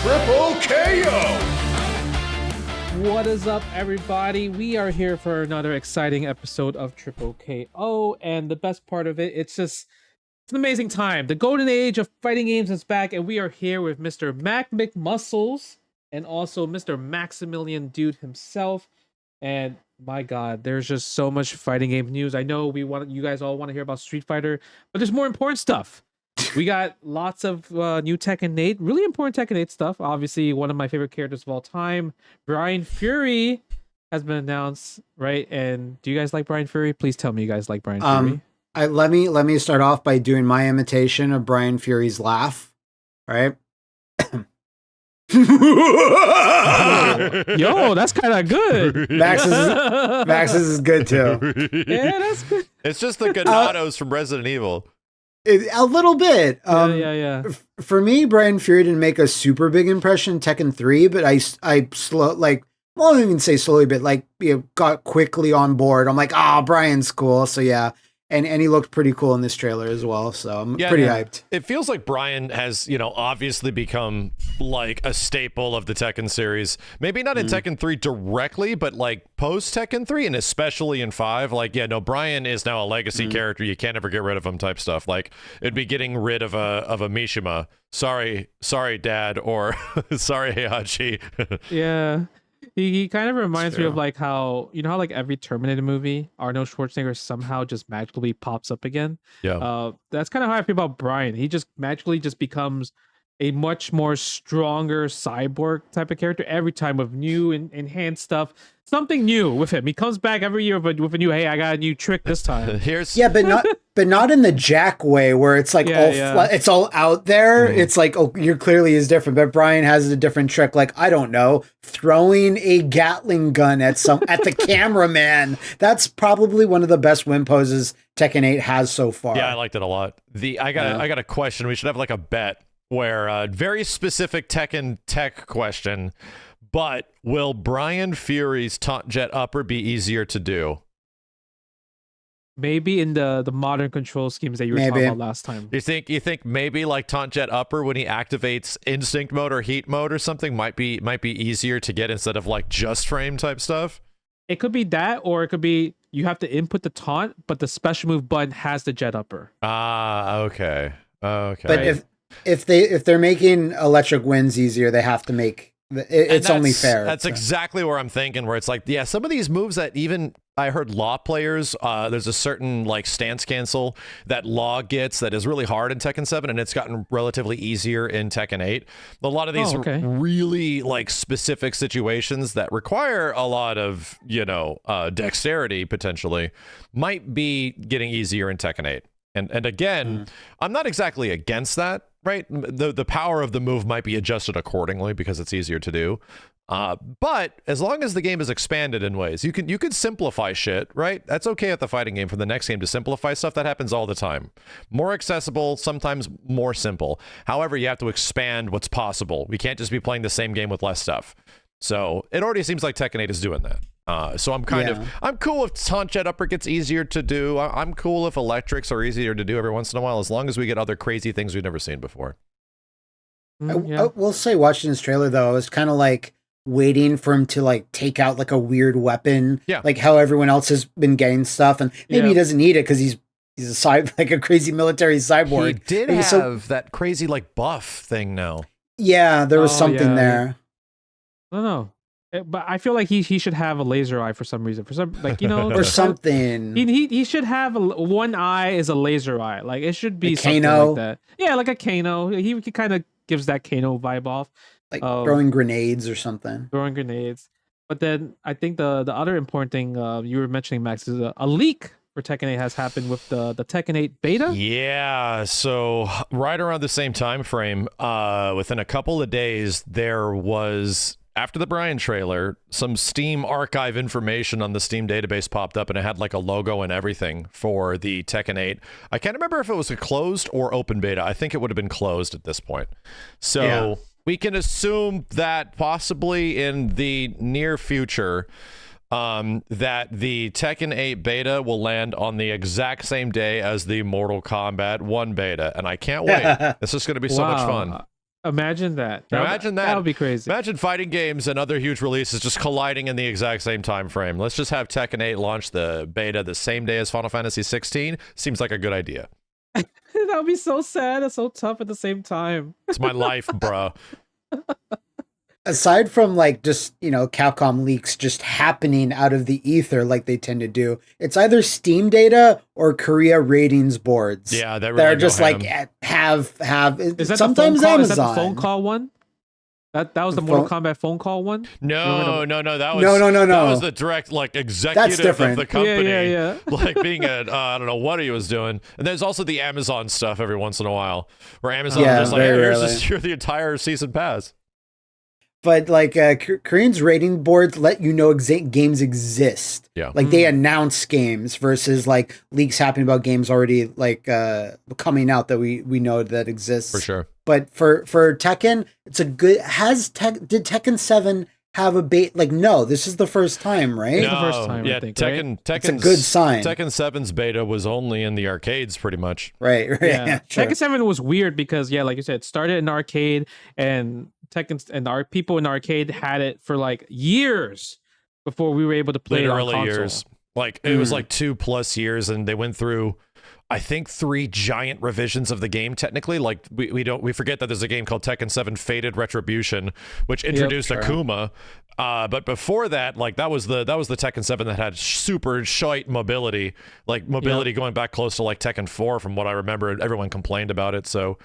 TripleKO. What is up, everybody? We are here for another exciting episode of TripleKO, and the best part of it, it's an amazing time. The golden age of fighting games is back, and we are here with Mr. Matt McMuscles and also Mr. Maximilian Dood himself. And my God, there's just so much fighting game news. I know you guys all want to hear about Street Fighter, but there's more important stuff. We got lots of new Tekken 8, really important Tekken 8 stuff. Obviously, one of my favorite characters of all time, Brian Fury, has been announced, right? And do you guys like Brian Fury? Please tell me you guys like Brian Fury. Let me start off by doing my imitation of Brian Fury's laugh, right? Yo, that's kind of good. Max's is good too. Yeah, that's good. It's just the Ganados from Resident Evil. A little bit. Yeah. For me, Brian Fury didn't make a super big impression in Tekken 3, but I won't even say slowly, but got quickly on board. I'm like, Brian's cool. So yeah. And he looked pretty cool in this trailer as well, so I'm pretty hyped. It feels like Brian has, obviously become like a staple of the Tekken series. Maybe not in Tekken 3 directly, but like post Tekken 3 and especially in 5. Brian is now a legacy character. You can't ever get rid of him type stuff. Like it'd be getting rid of a Mishima. Sorry, Dad, or sorry, Heihachi. Yeah. He kind of reminds me of like how like every Terminator movie, Arnold Schwarzenegger somehow just magically pops up again. Yeah. That's kind of how I feel about Brian. He just magically just becomes a much more stronger cyborg type of character every time with new and enhanced stuff. Something new with him. He comes back every year with a new, hey, I got a new trick this time. but not in the Jack way where it's like it's all out there. It's like, you're clearly is different, but Brian has a different trick. Like, I don't know, throwing a Gatling gun at the cameraman. That's probably one of the best win poses Tekken 8 has so far. Yeah, I liked it a lot. I got a question. We should have like a bet where very specific Tekken tech question. But will Brian Fury's taunt jet upper be easier to do? Maybe in the modern control schemes that you were talking about last time. You think maybe like taunt jet upper when he activates instinct mode or heat mode or something might be easier to get instead of like just frame type stuff? It could be that, or it could be you have to input the taunt, but the special move button has the jet upper. Okay. But if they're making electric winds easier, they have to make it's only fair. That's exactly where I'm thinking, where it's like, yeah, some of these moves that even I heard Law players, there's a certain like stance cancel that Law gets that is really hard in Tekken 7, and it's gotten relatively easier in Tekken 8. A lot of these really like specific situations that require a lot of, dexterity potentially might be getting easier in Tekken 8. And again, I'm not exactly against that, right? The power of the move might be adjusted accordingly because it's easier to do. But as long as the game is expanded in ways, you could simplify shit, right? That's okay at the fighting game for the next game to simplify stuff. That happens all the time. More accessible, sometimes more simple. However, you have to expand what's possible. We can't just be playing the same game with less stuff. So it already seems like Tekken 8 is doing that. So I'm I'm cool if taunt jet upper gets easier to do. I'm cool if electrics are easier to do every once in a while, as long as we get other crazy things we've never seen before. I will say, watching this trailer though, I was kind of like waiting for him to like take out like a weird weapon, like how everyone else has been getting stuff, and maybe he doesn't need it because he's a crazy military cyborg. He did have that crazy like buff thing now. Yeah, there was something there. I don't know. But I feel like he should have a laser eye for some reason. Or something. He should have one eye is a laser eye. Like it should be something like that. Yeah, like a Kano. He kind of gives that Kano vibe off. Like throwing grenades or something. Throwing grenades. But then I think the other important thing you were mentioning, Max, is a leak for Tekken 8 has happened with the Tekken 8 beta. Yeah, so right around the same time frame, within a couple of days, there was, after the Brian trailer, some Steam archive information on the Steam database popped up, and it had like a logo and everything for the Tekken 8. I can't remember if it was a closed or open beta. I think it would have been closed at this point. So we can assume that possibly in the near future, that the Tekken 8 beta will land on the exact same day as the Mortal Kombat 1 beta, and I can't wait. This is going to be so much fun. Imagine that. Imagine that. That would be crazy. Imagine fighting games and other huge releases just colliding in the exact same time frame. Let's just have Tekken 8 launch the beta the same day as Final Fantasy 16. Seems like a good idea. That would be so sad and so tough at the same time. It's my life, bro. Aside from like just, Capcom leaks just happening out of the ether like they tend to do, it's either Steam data or Korea ratings boards. Yeah, that are just like have. Is that sometimes the phone call? Amazon. Is that the phone call one? That was the Mortal Kombat phone call one? No. That was no. That was the direct executive of the company. Yeah. Being I don't know what he was doing. And there's also the Amazon stuff every once in a while where Amazon is just like, here's the entire season pass. But Korean's rating boards let you know games exist. Yeah. They announce games versus leaks happening about games already coming out that we know that exists. For sure. But for Tekken, it's a good did Tekken 7 have a bait? No, this is the first time, right? No, the first time, yeah, I think, Tekken's it's a good sign. Tekken 7's beta was only in the arcades pretty much. Right. Yeah. Sure. Tekken 7 was weird because like you said, it started in arcade and Tekken and our people in the arcade had it for years before we were able to play Literally it on console. years. It was 2+ years, and they went through I think 3 giant revisions of the game. Technically, we forget that there's a game called Tekken 7 Fated Retribution, which introduced Akuma. But before that, that was the Tekken 7 that had super shite mobility, going back close to Tekken 4 from what I remember. Everyone complained about it. So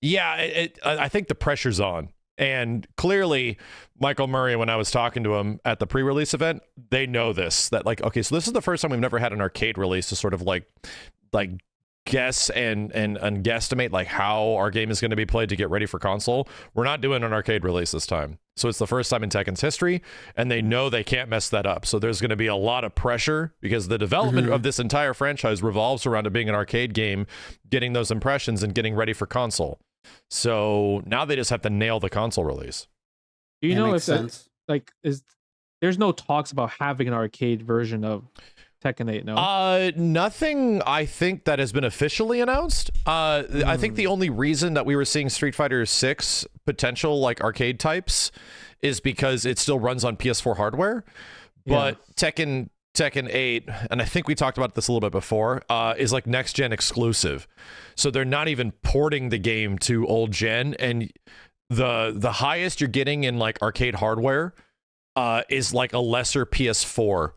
yeah, I think the pressure's on. And clearly, Michael Murray, when I was talking to him at the pre-release event, they know this, that okay, so this is the first time we've never had an arcade release to sort of guess and guesstimate how our game is going to be played to get ready for console. We're not doing an arcade release this time. So it's the first time in Tekken's history, and they know they can't mess that up. So there's going to be a lot of pressure because the development of this entire franchise revolves around it being an arcade game, getting those impressions and getting ready for console. So now they just have to nail the console release. Do you know if that, there's no talks about having an arcade version of Tekken 8, no? Nothing I think that has been officially announced. I think the only reason that we were seeing Street Fighter 6 potential arcade types is because it still runs on PS4 hardware. But Tekken 8, and I think we talked about this a little bit before, is next gen exclusive. So they're not even porting the game to old gen, and the highest you're getting in arcade hardware is a lesser PS4.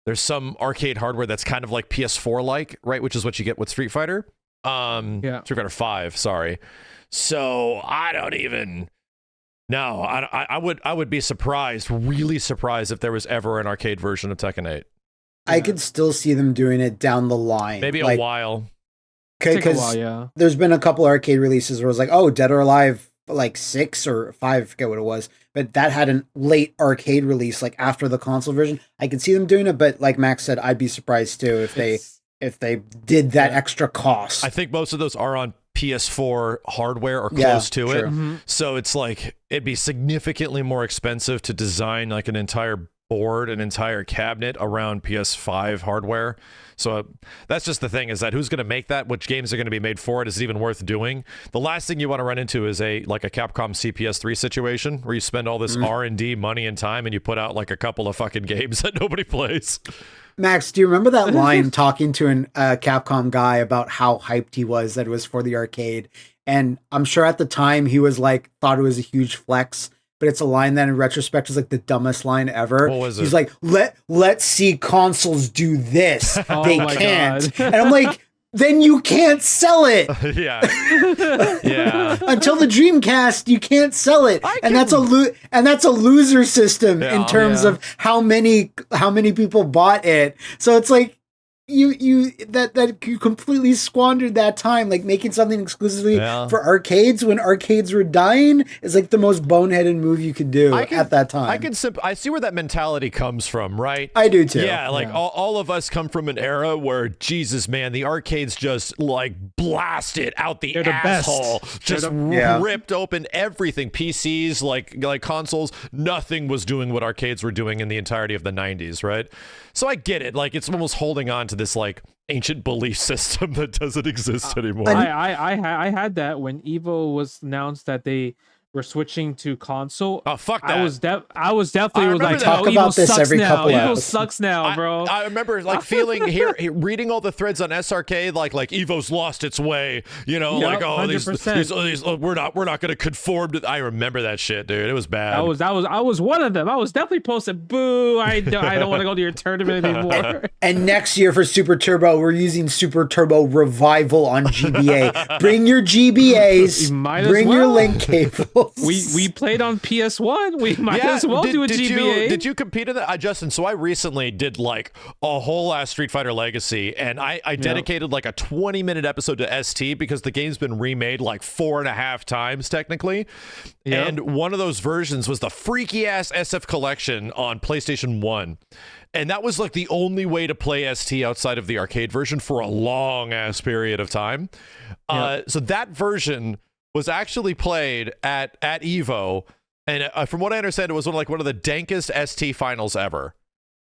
There's some arcade hardware that's kind of like PS4 right, which is what you get with Street Fighter. Street Fighter 5, sorry. So I don't even know. I would be surprised, really surprised, if there was ever an arcade version of Tekken 8. I could still see them doing it down the line. Maybe a while. Because there's been a couple arcade releases where it was Dead or Alive 6 or 5, I forget what it was, but that had a late arcade release after the console version. I could see them doing it, but like Max said, I'd be surprised too if they did that extra cost. I think most of those are on PS4 hardware or close to it. Mm-hmm. So it's it'd be significantly more expensive to design an entire board, an entire cabinet around PS5 hardware. So that's just the thing, is that who's going to make that? Which games are going to be made for it? Is it even worth doing? The last thing you want to run into is a Capcom CPS3 situation where you spend all this R&D money and time and you put out a couple of fucking games that nobody plays. Max, do you remember that line talking to a Capcom guy about how hyped he was that it was for the arcade? And I'm sure at the time he was thought it was a huge flex. But it's a line that in retrospect is the dumbest line ever. What was it? He's let's see consoles do this. They can't. God. And I'm then you can't sell it. Yeah. Until the Dreamcast, you can't sell it. And that's a loser system in terms of how many people bought it. So it's you completely squandered that time, making something exclusively for arcades when arcades were dying is the most boneheaded move you could do at that time. I see where that mentality comes from, right? I do too. Yeah, all of us come from an era where, Jesus, man, the arcades just blasted out the asshole, just ripped open everything. PCs, like consoles, nothing was doing what arcades were doing in the entirety of the 90s, right? So I get it. It's almost holding on to into this like ancient belief system that doesn't exist anymore. I had that when Evo was announced that they were switching to console. Oh, fuck that. I was definitely like, talk about this every couple Evo sucks now, bro. I remember like feeling reading all the threads on SRK, like Evo's lost its way, you know, Yep, like, oh, these we're not going to conform to. I remember that shit, dude. It was bad. I was one of them. I was definitely posting, boo, I don't want to go to your tournament anymore. And next year for Super Turbo, we're using Super Turbo Revival on GBA. Bring your GBAs, bring your link cables. We played on PS1. We might as well do a GBA. Did you compete in that, Justin? So I recently did like a whole ass Street Fighter Legacy, and I dedicated like a 20-minute episode to ST because the game's been remade like 4.5 times technically. Yep. And one of those versions was the freaky ass SF collection on PlayStation 1. And that was like the only way to play ST outside of the arcade version for a long ass period of time. Yep. So that version was actually played at Evo, and from what I understand, it was one of the dankest ST finals ever.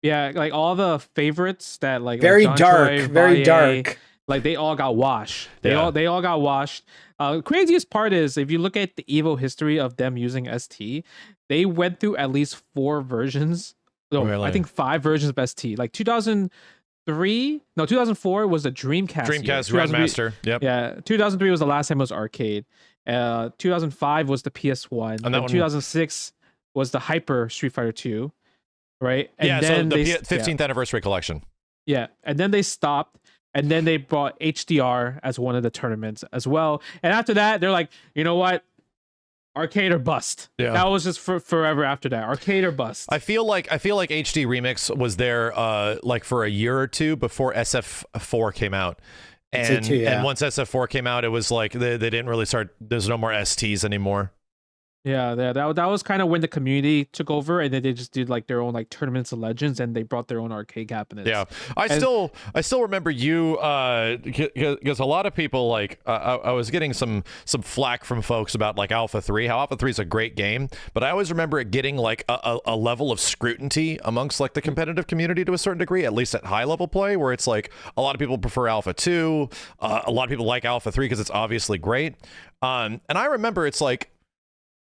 Yeah, like all the favorites that like very like dark, Troy, very Valle, dark. Like they all got washed. They all got washed. Craziest part is if you look at the Evo history of them using ST, they went through at least 4 versions. No, really? I think 5 versions of ST. Like 2004 was the Dreamcast. Dreamcast Grandmaster. Yep. Yeah, 2003 was the last time it was arcade. 2005 was the PS1. And then 2006 was the Hyper Street Fighter 2, right? And then so the 15th anniversary collection. Yeah, and then they stopped, and then they brought HDR as one of the tournaments as well. And after that, they're like, you know what? Arcade or bust. Yeah. That was just forever after that. Arcade or bust. I feel like HD Remix was there like for a year or two before SF4 came out. And once SF4 came out, it was like they didn't really start. There's no more STs anymore. Yeah, that was kind of when the community took over, and then they just did like their own like tournaments of legends, and they brought their own arcade cabinets. Yeah, I still remember you because a lot of people like I was getting some flack from folks about like Alpha 3. How Alpha 3 is a great game, but I always remember it getting like a level of scrutiny amongst like the competitive community to a certain degree, at least at high level play, where it's like a lot of people prefer Alpha 2, a lot of people like Alpha 3 because it's obviously great. And I remember it's like.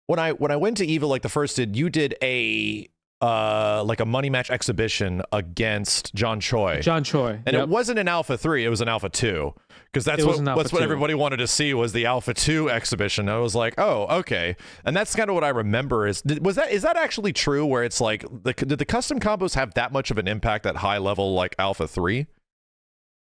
When I went to EVO like the first you did a like a money match exhibition against John Choi. And it wasn't an Alpha 3, it was an Alpha 2. Because that's what everybody wanted to see was the Alpha 2 exhibition. I was like, oh, okay. And that's kind of what I remember is that actually true where it's like did the custom combos have that much of an impact at high level like Alpha 3?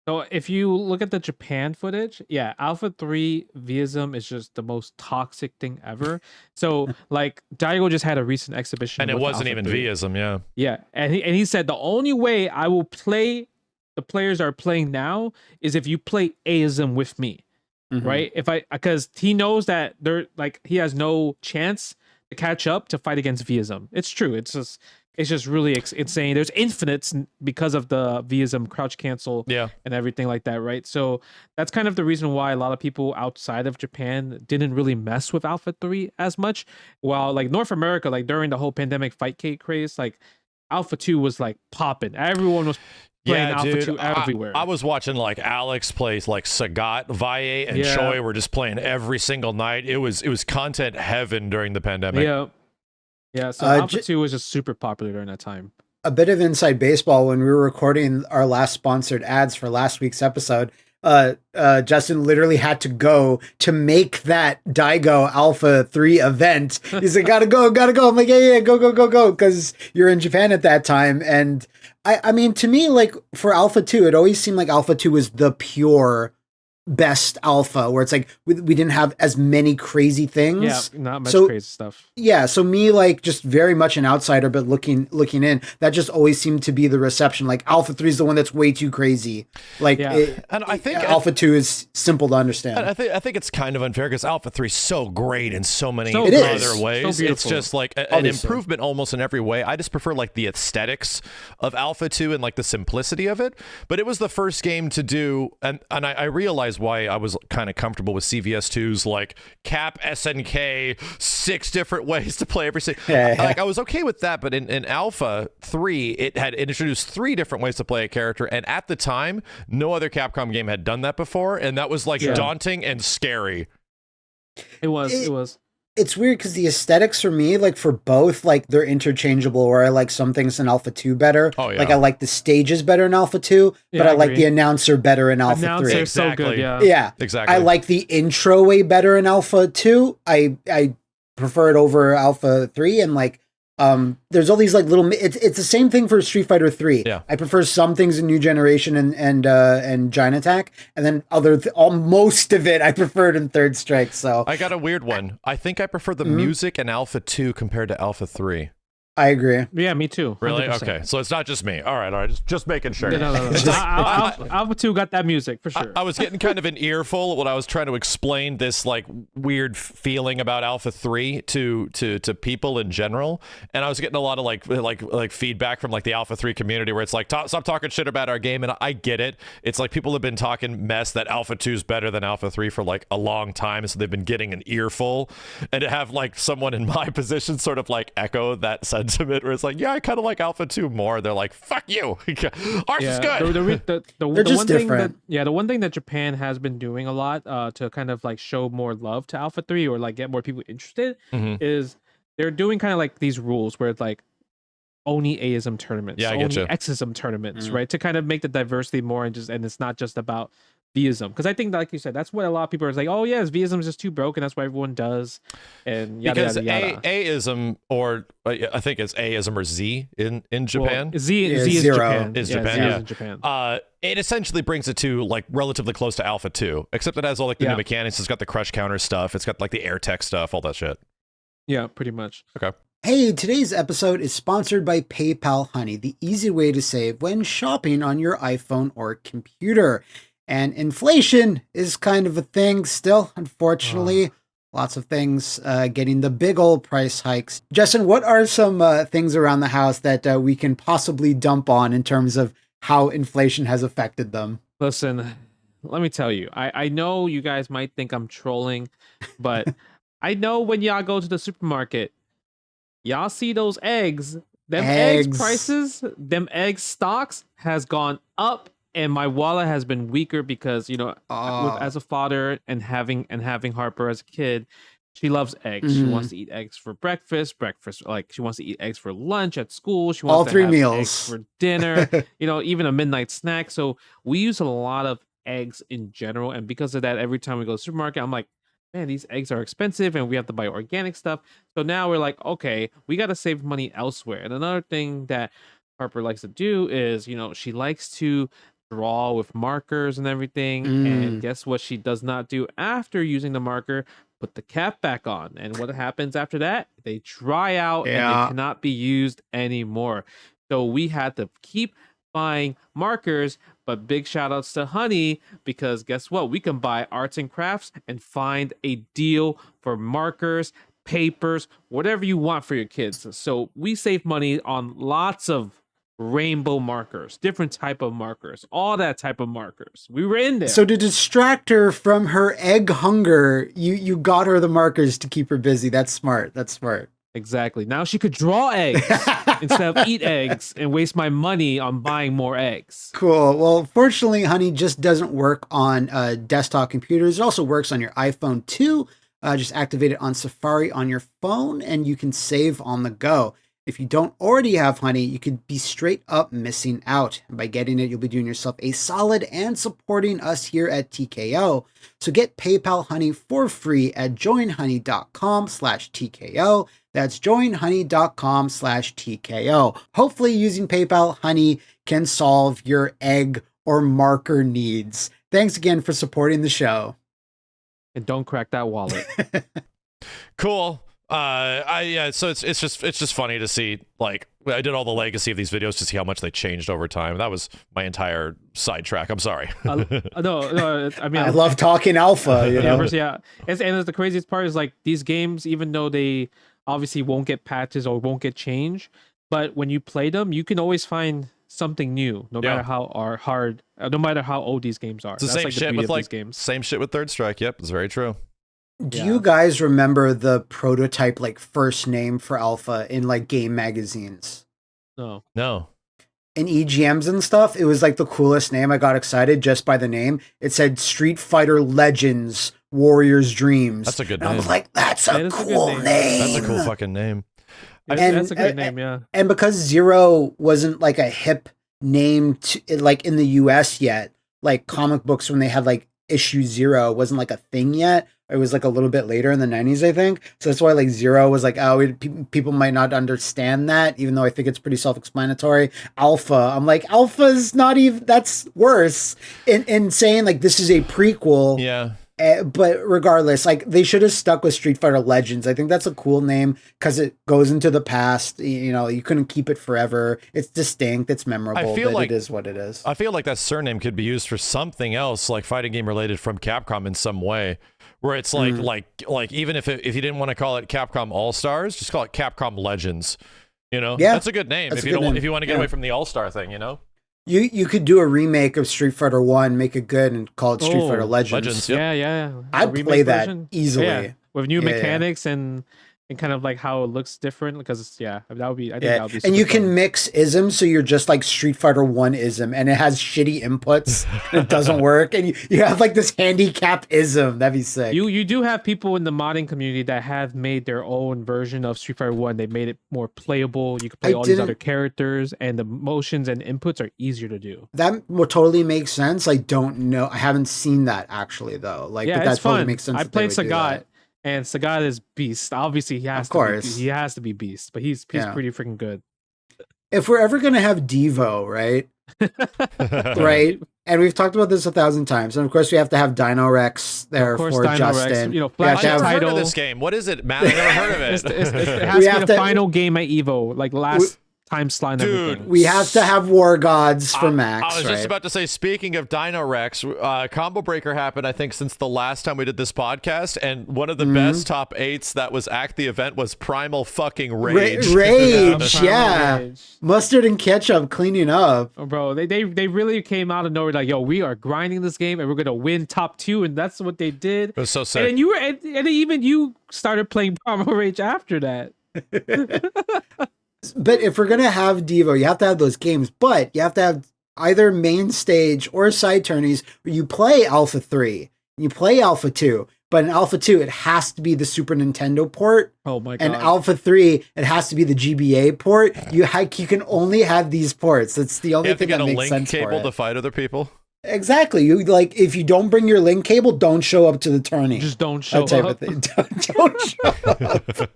So if you look at the Japan footage, yeah, Alpha 3 Vism is just the most toxic thing ever. So like Daigo just had a recent exhibition. And it wasn't Alpha even 3. Vism, yeah. Yeah. And he said the only way I will play the players are playing now is if you play Aism with me. Mm-hmm. Right? Because he knows that he has no chance to catch up to fight against Vism. It's true. It's just really insane. There's infinites because of the Vism crouch cancel and everything like that, right? So that's kind of the reason why a lot of people outside of Japan didn't really mess with Alpha 3 as much. While like North America, like during the whole pandemic fight cake craze, like Alpha 2 was like popping. Everyone was playing Alpha 2 everywhere. I was watching like Alex plays like Sagat, Valle, and Choi were just playing every single night. It was content heaven during the pandemic. Yeah. Yeah, so Alpha 2 was just super popular during that time. A bit of inside baseball when we were recording our last sponsored ads for last week's episode. Justin literally had to go to make that Daigo Alpha 3 event. He's like, gotta go. I'm like, yeah, go. Because you're in Japan at that time. And I mean, to me, like for Alpha 2, it always seemed like Alpha 2 was the pure best alpha, where it's like we didn't have as many crazy things. Yeah, not much crazy stuff. Yeah, so me like just very much an outsider, but looking in, that just always seemed to be the reception. Like Alpha 3 is the one that's way too crazy. Like, and I think Alpha 2 is simple to understand. I think it's kind of unfair because Alpha 3 is so great in so many other ways. So it's just like an improvement almost in every way. I just prefer like the aesthetics of Alpha 2 and like the simplicity of it. But it was the first game to do, and I realized is why I was kind of comfortable with CVS2's like Cap SNK 6 different ways to play every single. Like I was okay with that, but in Alpha 3, it had introduced 3 different ways to play a character, and at the time, no other Capcom game had done that before, and that was like daunting and scary. It was. It's weird because the aesthetics for me, like for both, like they're interchangeable, where I like some things in Alpha 2 better. Oh, yeah. Like I like the stages better in Alpha 2, but I like the announcer better in Alpha 3. Announcer's so good, yeah. Exactly. I like the intro way better in Alpha 2. I prefer it over Alpha 3, and like there's all these like little it's the same thing for Street Fighter 3. Yeah. I prefer some things in New Generation and Giant Attack, and then most of it I preferred in Third Strike. So I got a weird one. I think I prefer the music in Alpha 2 compared to Alpha 3. I agree. Yeah, me too. 100%. Really? Okay. So it's not just me. All right. Just making sure. No. Alpha 2 got that music for sure. I was getting kind of an earful when I was trying to explain this like weird feeling about Alpha 3 to people in general, and I was getting a lot of like feedback from like the Alpha 3 community where it's like stop talking shit about our game, and I get it. It's like people have been talking mess that Alpha 2 is better than Alpha 3 for like a long time, so they've been getting an earful, and to have like someone in my position sort of like echo that sentiment where it's like, yeah, I kind of like Alpha 2 more. They're like, fuck you. Ours is good. They're just different. The one thing that Japan has been doing a lot to kind of like show more love to Alpha 3 or like get more people interested is they're doing kind of like these rules where it's like Oni Aism tournaments, Oni Xism tournaments, right? To kind of make the diversity more and it's not just about Vism, because I think, like you said, that's what a lot of people are like. Oh yes, Vism is just too broken. That's what everyone does, and yada, because yada, yada. Aism, or I think it's Aism or Z in Japan. Well, Z is zero. Japan. Is Japan? Z is in Japan. It essentially brings it to like relatively close to Alpha 2, except it has all like the new mechanics. It's got the crush counter stuff. It's got like the air tech stuff, all that shit. Yeah, pretty much. Okay. Hey, today's episode is sponsored by PayPal Honey, the easy way to save when shopping on your iPhone or computer. And inflation is kind of a thing still, unfortunately. Lots of things getting the big old price hikes. Justin, what are some things around the house that we can possibly dump on in terms of how inflation has affected them? Listen, let me tell you, I know you guys might think I'm trolling, but I know when y'all go to the supermarket, y'all see those eggs. Eggs prices, them egg stocks has gone up. And my wallet has been weaker because, as a father and having Harper as a kid, she loves eggs. She wants to eat eggs for breakfast, like she wants to eat eggs for lunch at school. She wants all to 3 have meals eggs for dinner, even a midnight snack. So we use a lot of eggs in general. And because of that, every time we go to the supermarket, I'm like, man, these eggs are expensive and we have to buy organic stuff. So now we're like, okay, we got to save money elsewhere. And another thing that Harper likes to do is, she likes to draw with markers and everything, and guess what she does not do after using the marker? Put the cap back on. And what happens after that? They dry out and they cannot be used anymore. So we had to keep buying markers, but big shout outs to Honey, because guess what? We can buy arts and crafts and find a deal for markers, papers, whatever you want for your kids. So we save money on lots of rainbow markers, different type of markers, all that type of markers. We were in there. So to distract her from her egg hunger, you got her the markers to keep her busy. That's smart. Exactly. Now she could draw eggs instead of eat eggs and waste my money on buying more eggs. Cool. Well, fortunately, Honey just doesn't work on desktop computers. It also works on your iPhone too. Just activate it on Safari on your phone and you can save on the go. If you don't already have Honey, you could be straight up missing out. And by getting it, you'll be doing yourself a solid and supporting us here at TKO. So get PayPal Honey for free at joinhoney.com/TKO. That's joinhoney.com/TKO. Hopefully using PayPal Honey can solve your egg or marker needs. Thanks again for supporting the show. And don't crack that wallet. Cool. So it's just funny to see, like, I did all the legacy of these videos to see how much they changed over time. That was my entire sidetrack. I'm sorry. No, I mean, I love talking alpha, Yeah. And the craziest part is like these games, even though they obviously won't get patches or won't get changed, but when you play them, you can always find something new, no matter how hard, no matter how old these games are. It's the same shit with like games. Same shit with Third Strike. Yep, it's very true. Do you guys remember the prototype like first name for Alpha in like game magazines? No. In EGMs and stuff, it was like the coolest name. I got excited just by the name. It said Street Fighter Legends Warriors Dreams. That's a good name. I was like, that's a cool name. That's a cool fucking name. That's a good name, yeah. And because Zero wasn't like a hip name to, like in the US yet, like comic books when they had like issue 0 wasn't like a thing yet. It was like a little bit later in the 90s, I think. So that's why like Zero was like, people might not understand that, even though I think it's pretty self-explanatory. Alpha, I'm like, Alpha's not even, that's worse. In saying like this is a prequel. Yeah. But regardless, like they should have stuck with Street Fighter Legends. I think that's a cool name because it goes into the past. You know, you couldn't keep it forever. It's distinct. It's memorable. I feel like it is what it is. I feel like that surname could be used for something else, like fighting game related from Capcom in some way, where it's like like even if you didn't want to call it Capcom All Stars, just call it Capcom Legends. You know, that's a good name if you want to get away from the All Star thing. You know. You could do a remake of Street Fighter 1, make it good, and call it Street Fighter Legends. Yep. Yeah. I'd play that easily. Yeah. With new mechanics and kind of like how it looks different, because that would be, I think that would be super and you fun. can mix isms, so you're just like Street Fighter 1 ism, and it has shitty inputs, and it doesn't work, and you have like this handicap ism. That'd be sick. You do have people in the modding community that have made their own version of Street Fighter 1. They made it more playable. You can play all these other characters, and the motions and inputs are easier to do. That will totally make sense. I don't know. I haven't seen that actually though. Like, yeah, but that it's fun. Totally makes sense. I played Sagat. And Sagat is beast. Obviously, he has to be beast, but he's pretty freaking good. If we're ever gonna have Devo, right? Right? And we've talked about this 1,000 times. And of course, we have to have Dino Rex there for Dino Justin. Rex, you know, I've never heard of this game. What is it, Matt? I've never heard of it. It has to be the final game at Evo, like last time slide. Dude, we have to have War Gods for Max. I was just about to say, speaking of Dino Rex, Combo Breaker happened, I think, since the last time we did this podcast, and one of the best top 8s that was at the event was Primal fucking Rage. Rage, yeah. Mustard and ketchup cleaning up. Oh, bro, they really came out of nowhere like, yo, we are grinding this game and we're gonna win top 2, and that's what they did. It was so sick. And and even you started playing Primal Rage after that. But if we're gonna have Devo, you have to have those games, but you have to have either main stage or side tourneys where you play Alpha 3, you play Alpha 2, but in Alpha 2 it has to be the Super Nintendo port. Oh my god. And Alpha 3 it has to be the GBA port. You can only have these ports. That's the only thing that makes sense. You have to get a link cable to fight other people. Exactly. You like, if you don't bring your link cable, don't show up to the tourney. Just don't show up. Don't show up.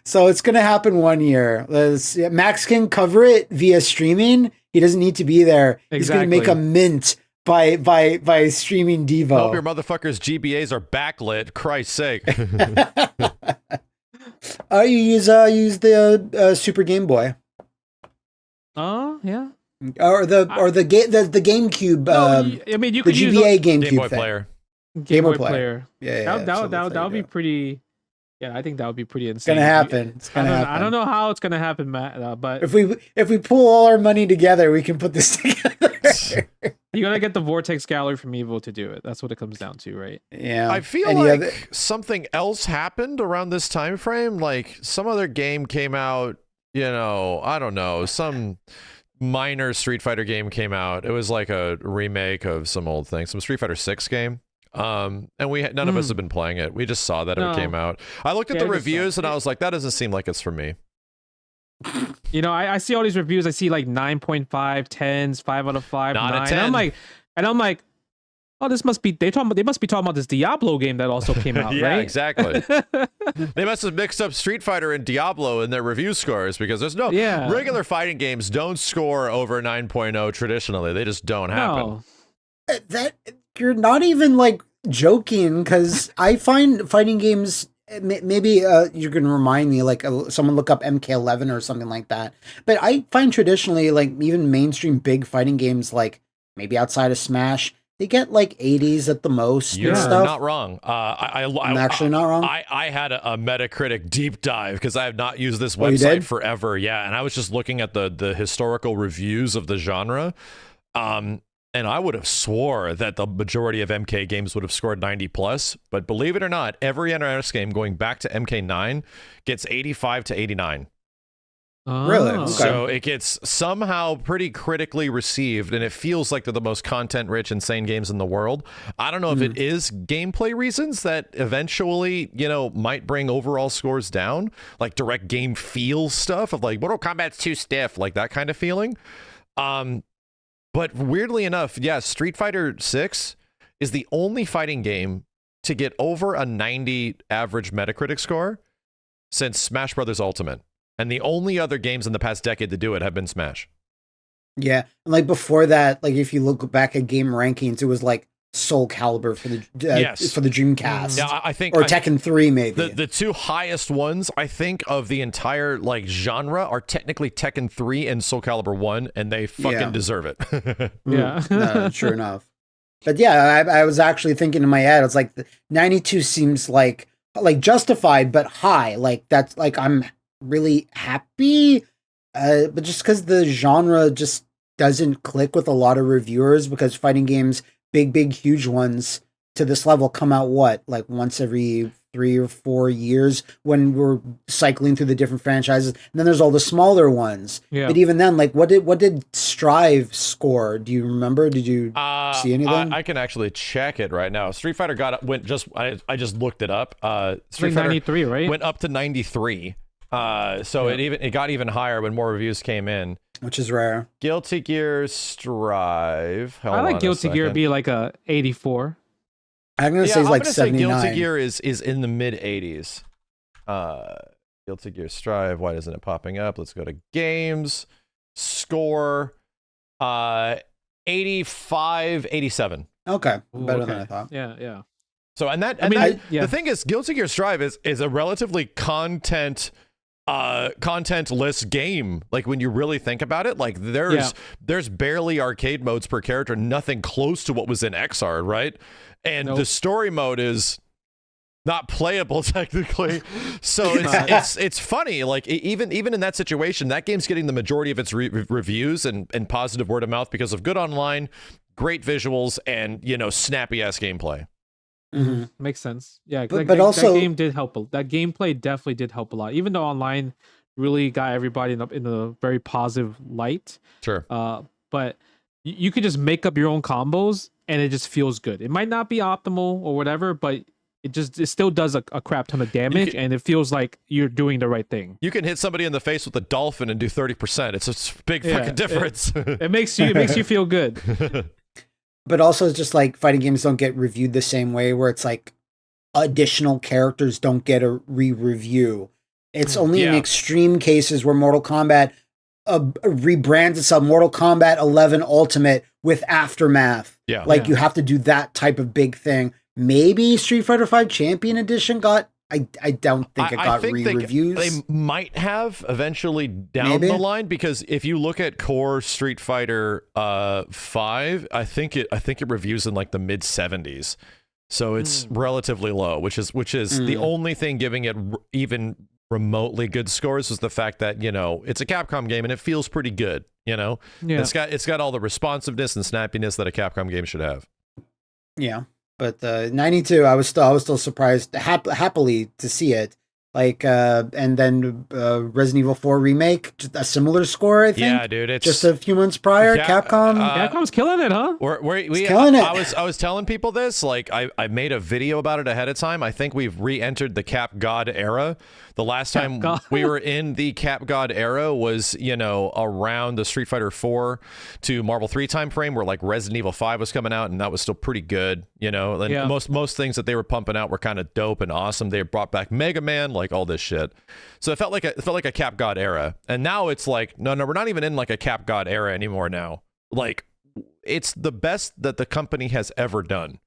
So it's gonna happen one year. Max can cover it via streaming. He doesn't need to be there. Exactly. He's gonna make a mint by streaming Devo. I hope your motherfuckers' GBAs are backlit. Christ's sake. You use the Super Game Boy. Oh yeah. Or the GameCube. I mean, you could the use GBA GameCube Game Boy thing. Player. Game Boy Player. Yeah. That would be pretty. Yeah, I think that would be pretty insane. It's gonna happen. It's gonna happen. I don't know how it's gonna happen, Matt. But if we pull all our money together, we can put this together. You gotta get the Vortex Gallery from Evo to do it. That's what it comes down to, right? Yeah. I feel like something else happened around this time frame. Like some other game came out. You know, I don't know, some minor Street Fighter game came out. It was like a remake of some old thing, some Street Fighter 6 game. And none of us have been playing it. We just saw that it came out. I looked at the reviews and I was like, that doesn't seem like it's for me. You know, I see all these reviews. I see like 9.5, 10s, 5 out of 5, Not 9. a 10. And I'm like, oh, this must be they must be talking about this Diablo game that also came out, yeah, right? Exactly. They must have mixed up Street Fighter and Diablo in their review scores, because there's regular fighting games don't score over 9.0 traditionally. They just don't happen. No. That you're not even like joking, because I find fighting games, maybe you're gonna remind me, like someone look up MK11 or something like that, but I find traditionally, like even mainstream big fighting games, like maybe outside of Smash, they get like 80s at the most. You're and stuff. not wrong. I'm actually not wrong. I had a Metacritic deep dive because I have not used this website forever. Yeah, and I was just looking at the historical reviews of the genre. And I would have swore that the majority of MK games would have scored 90 plus, but believe it or not, every NRS game going back to MK9 gets 85 to 89. Really? Okay. So it gets somehow pretty critically received, and it feels like they're the most content-rich, insane games in the world. I don't know if it is gameplay reasons that eventually, might bring overall scores down, like direct game feel stuff of like Mortal Kombat's too stiff, like that kind of feeling. But weirdly enough, Street Fighter 6 is the only fighting game to get over a 90 average Metacritic score since Smash Brothers Ultimate. And the only other games in the past decade to do it have been Smash. Yeah. Like before that, like if you look back at game rankings, it was like Soul Calibur for the Dreamcast. Yeah, I think Tekken 3 maybe. The two highest ones I think of the entire like genre are technically Tekken 3 and Soul Calibur 1, and they fucking deserve it. Yeah. No, sure enough. But yeah, I was actually thinking in my head, it's like 92 seems like justified but high. Like that's like I'm really happy. But just because the genre just doesn't click with a lot of reviewers, because fighting games, big, huge ones to this level come out like once every 3 or 4 years when we're cycling through the different franchises. And then there's all the smaller ones. Yeah. But even then, like what did Strive score? Do you remember? Did you see anything? I can actually check it right now. Street Fighter I just looked it up. Street like Fighter 93, right? Went up to 93. It got even higher when more reviews came in, which is rare. Guilty Gear Strive. I like Guilty Gear be like a 84. I'm gonna say it's like 79. Guilty Gear is in the mid 80s. Guilty Gear Strive. Why isn't it popping up? Let's go to games. Score 85, 87. Okay, better than I thought. Yeah. So the thing is, Guilty Gear Strive is a relatively contentless game. Like when you really think about it, like there's barely arcade modes per character, nothing close to what was in XR, right? And the story mode is not playable technically. So it's funny. Like even in that situation, that game's getting the majority of its reviews and positive word of mouth because of good online, great visuals, and snappy ass gameplay. Mm-hmm. Makes sense. Yeah, but also that game did help. That gameplay definitely did help a lot. Even though online really got everybody in a very positive light. Sure. But you could just make up your own combos, and it just feels good. It might not be optimal or whatever, but it still does a crap ton of damage, and it feels like you're doing the right thing. You can hit somebody in the face with a dolphin and do 30%. It's a big fucking difference. It makes you feel good. But also it's just like fighting games don't get reviewed the same way, where it's like additional characters don't get a re-review. It's only in extreme cases where Mortal Kombat rebrands itself Mortal Kombat 11 Ultimate with Aftermath. Yeah. You have to do that type of big thing. Maybe Street Fighter V Champion Edition got... I don't think it got re-reviews. They might have eventually down the line, because if you look at core Street Fighter 5, I think it reviews in like the mid 70s, so it's relatively low, which is the only thing giving it even remotely good scores was the fact that it's a Capcom game and it feels pretty good. It's got all the responsiveness and snappiness that a Capcom game should have. Yeah. But 92, I was still surprised, happily to see it. And then Resident Evil 4 remake, just a similar score, I think. Yeah, dude, it's just a few months prior. Capcom's killing it, huh? Killing it. I was telling people this. Like, I made a video about it ahead of time. I think we've re-entered the Cap God era. The last time we were in the Cap God era was, around the Street Fighter 4 to Marvel 3 time frame, where like Resident Evil 5 was coming out, and that was still pretty good. And most things that they were pumping out were kind of dope and awesome. They brought back Mega Man, like all this shit. So it felt like a Cap God era. And now it's like, no, we're not even in like a Cap God era anymore now. Like, it's the best that the company has ever done.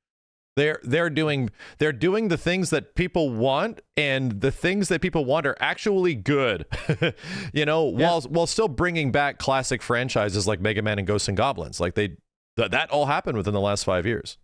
They're doing the things that people want, and the things that people want are actually good. While still bringing back classic franchises like Mega Man and Ghosts and Goblins. Like That all happened within the last 5 years.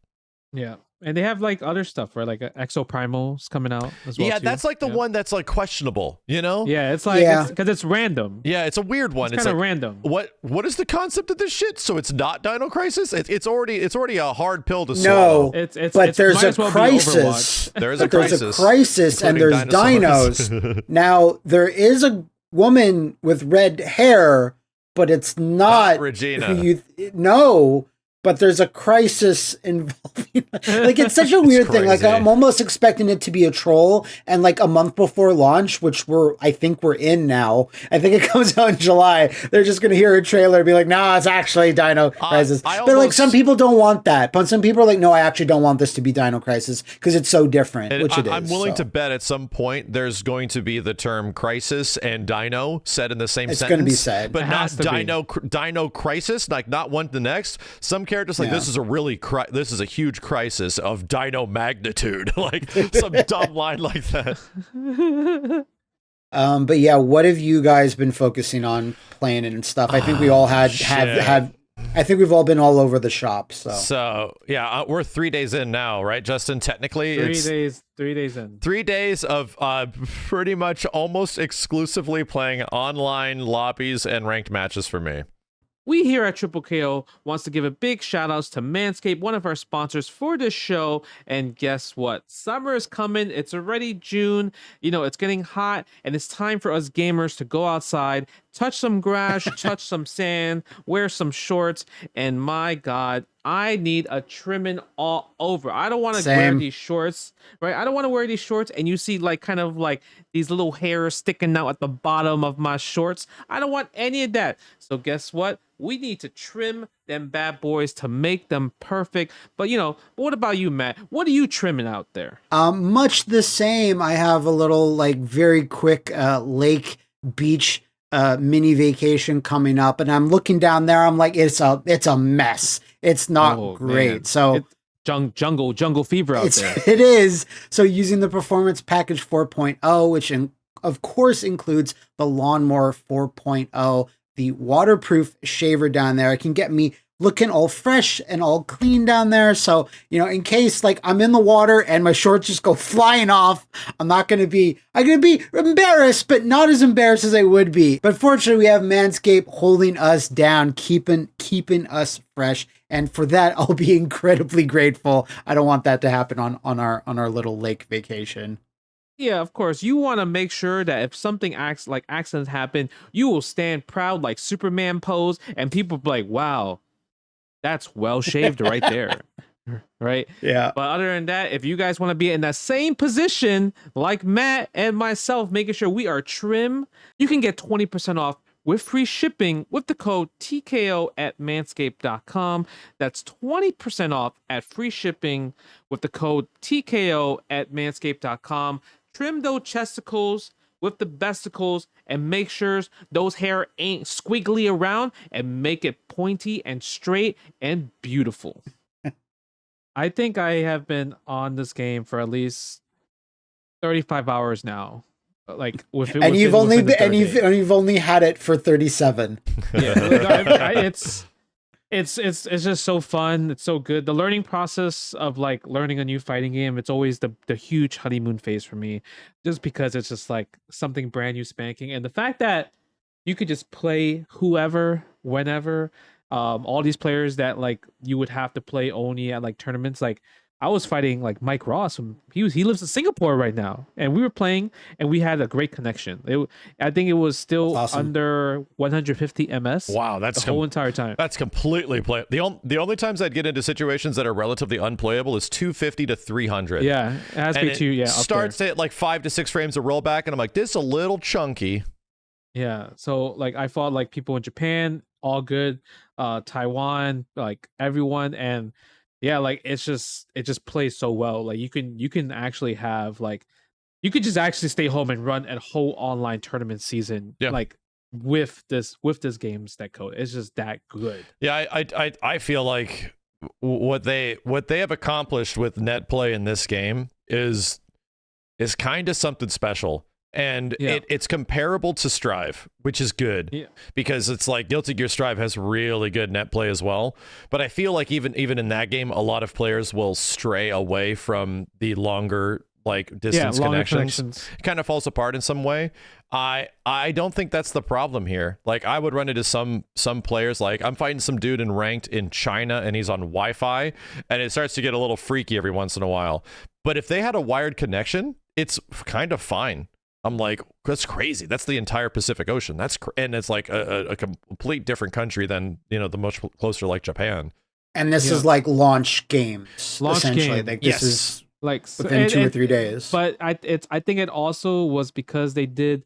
Yeah. And they have like other stuff, right? Like Exo Primal's coming out as well. Yeah, too. that's like the one that's like questionable, you know? Yeah, it's like because it's random. Yeah, it's a weird one. It's kind of like, random. What is the concept of this shit? So it's not Dino Crisis? It's already a hard pill to swallow. No, but there's a crisis. There is a crisis. There's a crisis, and there's dinos. Now there is a woman with red hair, but it's not Regina. No. But there's a crisis involving, like, it's such a weird thing. Like, I'm almost expecting it to be a troll. And like a month before launch, which I think we're in now. I think it comes out in July. They're just gonna hear a trailer and be like, "Nah, it's actually Dino Crisis." But like, some people don't want that. But some people are like, "No, I actually don't want this to be Dino Crisis because it's so different." Which it is. I'm willing to bet at some point there's going to be the term crisis and Dino said in the same sentence. It's gonna be said, but not Dino Crisis. Like not one to the next. Some characters like this is a huge crisis of dino magnitude, like some dumb line like that. But yeah, what have you guys been focusing on playing and stuff? I think we all had. I think we've all been all over the shop. So yeah, we're 3 days in now, right, Justin? Technically, 3 days. 3 days in. 3 days of pretty much almost exclusively playing online lobbies and ranked matches for me. We here at TripleKO wants to give a big shout outs to Manscaped, one of our sponsors for this show. And guess what? Summer is coming. It's already June. You know, it's getting hot, and it's time for us gamers to go outside, touch some grass, touch some sand, wear some shorts, and my God, I need a trimming all over. I don't want to wear these shorts, right? I don't want to wear these shorts and you see like kind of like these little hairs sticking out at the bottom of my shorts. I don't want any of that. So guess what? We need to trim them bad boys to make them perfect. But what about you, Matt? What are you trimming out there? Much the same. I have a little like very quick lake beach mini vacation coming up, and I'm looking down there. I'm like, it's a mess. It's not great. Man. So it's jungle fever out there. It is. So using the Performance Package 4.0, which of course includes the Lawnmower 4.0, the waterproof shaver down there, it can get me looking all fresh and all clean down there. So, in case like I'm in the water and my shorts just go flying off, I'm going to be embarrassed, but not as embarrassed as I would be. But fortunately, we have Manscaped holding us down, keeping us fresh. And for that, I'll be incredibly grateful. I don't want that to happen on our little lake vacation. Yeah, of course. You want to make sure that if something accidents happen, you will stand proud like Superman pose, and people be like, wow, that's well shaved right there. Right? Yeah. But other than that, if you guys want to be in that same position like Matt and myself, making sure we are trim, you can get 20% off with free shipping with the code TKO at manscaped.com. That's 20% off at free shipping with the code TKO at manscaped.com. Trim those chesticles with the besticles and make sure those hair ain't squiggly around, and make it pointy and straight and beautiful. I think I have been on this game for at least 35 hours now. Like you've only had it for 37. Yeah, it's just so fun. It's so good. The learning process of like learning a new fighting game, it's always the huge honeymoon phase for me, just because it's just like something brand new spanking. And the fact that you could just play whoever, whenever, all these players that like you would have to play only at like tournaments. Like I was fighting like Mike Ross. He lives in Singapore right now, and we were playing, and we had a great connection. I think it was still under 150 MS. Wow, that's the whole entire time. That's completely play. The only times I'd get into situations that are relatively unplayable is 250 to 300. Yeah, it has to be two. Yeah, starts at like 5 to 6 frames of rollback, and I'm like, this is a little chunky. Yeah, so like I fought like people in Japan, all good, Taiwan, like everyone, and yeah, like it just plays so well. Like you can actually have like you could just actually stay home and run a whole online tournament season like with this game's net code. It's just that good. Yeah, I feel like what they have accomplished with net play in this game is kind of something special. And it's comparable to Strive, which is good because it's like Guilty Gear Strive has really good net play as well. But I feel like even in that game, a lot of players will stray away from the longer like distance connections. It kind of falls apart in some way. I don't think that's the problem here. Like I would run into some players, like I'm fighting some dude in ranked in China and he's on Wi-Fi and it starts to get a little freaky every once in a while. But if they had a wired connection, it's kind of fine. I'm like, that's crazy. That's the entire Pacific Ocean. And it's like a complete different country than, the much closer like Japan. And this is like launch games, essentially. Like this is like within 2 or 3 days. But I think it also was because they did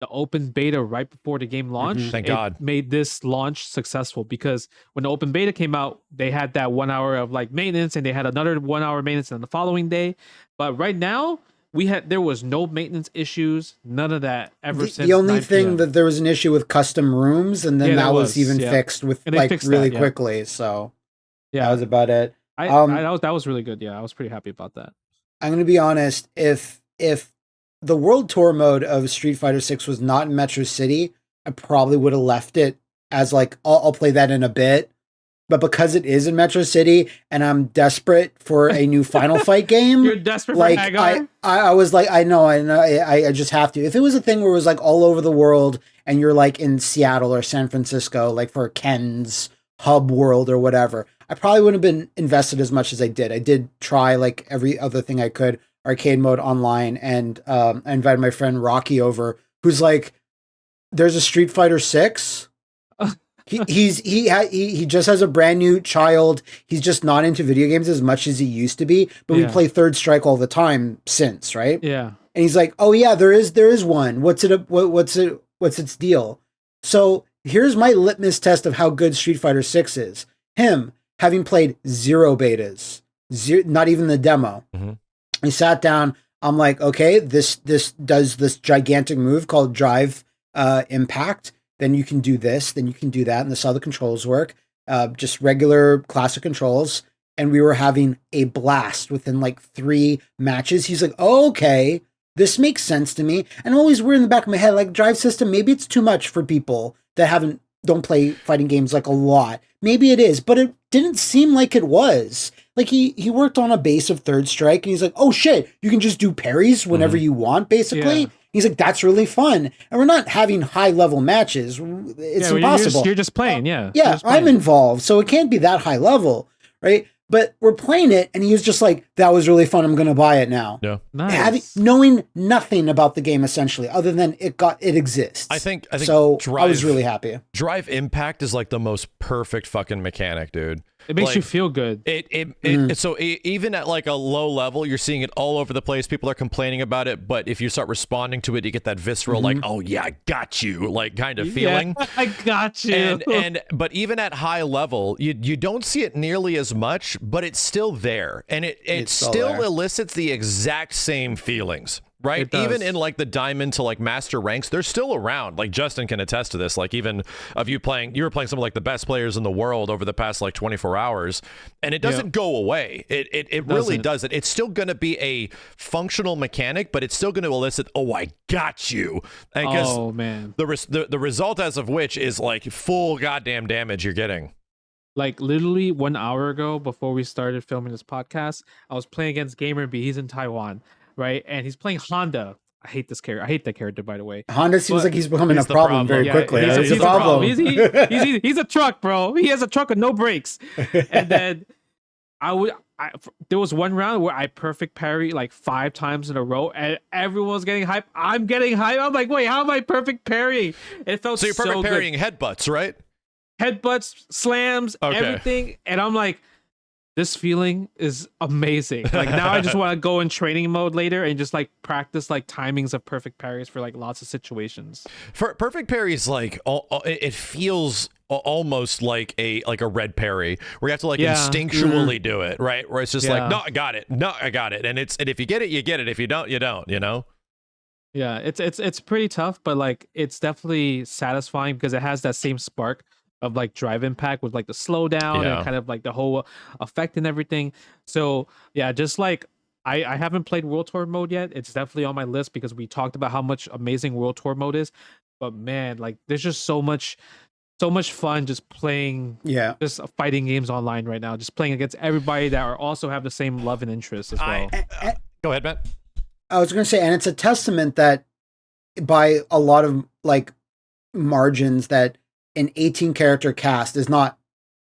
the open beta right before the game launched. Thank God. Made this launch successful because when the open beta came out, they had that 1 hour of like maintenance and they had another 1 hour maintenance on the following day. But right now, there was no maintenance issues, none of that ever since. The only thing that there was an issue with custom rooms, and then that was even fixed with like really quickly. So that was about it. That was really good. Yeah, I was pretty happy about that. I'm gonna be honest. If the World Tour mode of Street Fighter 6 was not in Metro City, I probably would have left it as like I'll play that in a bit. But because it is in Metro City and I'm desperate for a new Final Fight game, you're desperate like, for Hagar? I was like, I know, I just have to. If it was a thing where it was like all over the world and you're like in Seattle or San Francisco, like for Ken's Hub World or whatever, I probably wouldn't have been invested as much as I did. I did try like every other thing I could, arcade mode online, and I invited my friend Rocky over, who's like, there's a Street Fighter 6. He just has a brand new child. He's just not into video games as much as he used to be, but we play Third Strike all the time since, right? Yeah. And he's like, "Oh yeah, there is one. What's its deal?" So here's my litmus test of how good Street Fighter 6 is. Him having played 0 betas, not even the demo. Mm-hmm. I sat down. I'm like, okay, this does this gigantic move called Drive Impact. Then you can do this, then you can do that, and this is how the controls work. Just regular classic controls. And we were having a blast within like 3 matches. He's like, oh, okay, this makes sense to me. And always weird in the back of my head, like drive system, maybe it's too much for people that don't play fighting games like a lot. Maybe it is, but it didn't seem like it was. Like he worked on a base of Third Strike and he's like, oh shit, you can just do parries whenever you want, basically. Yeah. He's like, that's really fun. And we're not having high level matches. It's impossible. You're just playing. Yeah, I'm involved. So it can't be that high level. Right. But we're playing it, and he was just like, that was really fun. I'm going to buy it now. Yeah. Nice. Knowing nothing about the game, essentially, other than it exists. I think so. I was really happy. Drive Impact is like the most perfect fucking mechanic, dude. It makes you feel good. So even at like a low level, you're seeing it all over the place. People are complaining about it, but if you start responding to it, you get that visceral, like, oh yeah, I got you, like kind of feeling. Yeah, I got you. But even at high level, you don't see it nearly as much, but it's still there, and it still elicits the exact same feelings. Right. Even in like the diamond to like master ranks, they're still around. Like Justin can attest to this. Like even of you were playing some of like the best players in the world over the past like 24 hours, and it doesn't go away. It really doesn't. It's still going to be a functional mechanic, but it's still going to elicit, oh, I got you. Oh man. The result as of which is like full goddamn damage you're getting. Like literally 1 hour ago, before we started filming this podcast, I was playing against Gamer B. He's in Taiwan. Right, and he's playing Honda. I hate this character. I hate that character, by the way. Honda seems like he's becoming a problem very quickly. He's a problem. He's a truck, bro. He has a truck with no brakes. And then there was one round where I perfect parry like 5 times in a row, and everyone's getting hype. I'm getting hype. I'm like, wait, how am I perfect parrying? It felt so good. So you're perfect parrying headbutts, right? Headbutts, slams, everything, and I'm like, this feeling is amazing. Like now I just want to go in training mode later and just like practice like timings of perfect parries for like lots of situations. For perfect parries, like it feels almost like a red parry where you have to like instinctually do it, right? Where it's just like, no, I got it. No, I got it. And if you get it, you get it. If you don't, you don't, you know? Yeah, it's pretty tough, but like it's definitely satisfying because it has that same spark of like Drive Impact with like the slowdown and kind of like the whole effect and everything. So yeah, just like I haven't played World Tour mode yet. It's definitely on my list because we talked about how much amazing World Tour mode is. But man, like there's just so much fun just playing, just fighting games online right now. Just playing against everybody that also have the same love and interest as well. Go ahead, Matt. I was going to say, and it's a testament that by a lot of like margins that an 18 character cast is not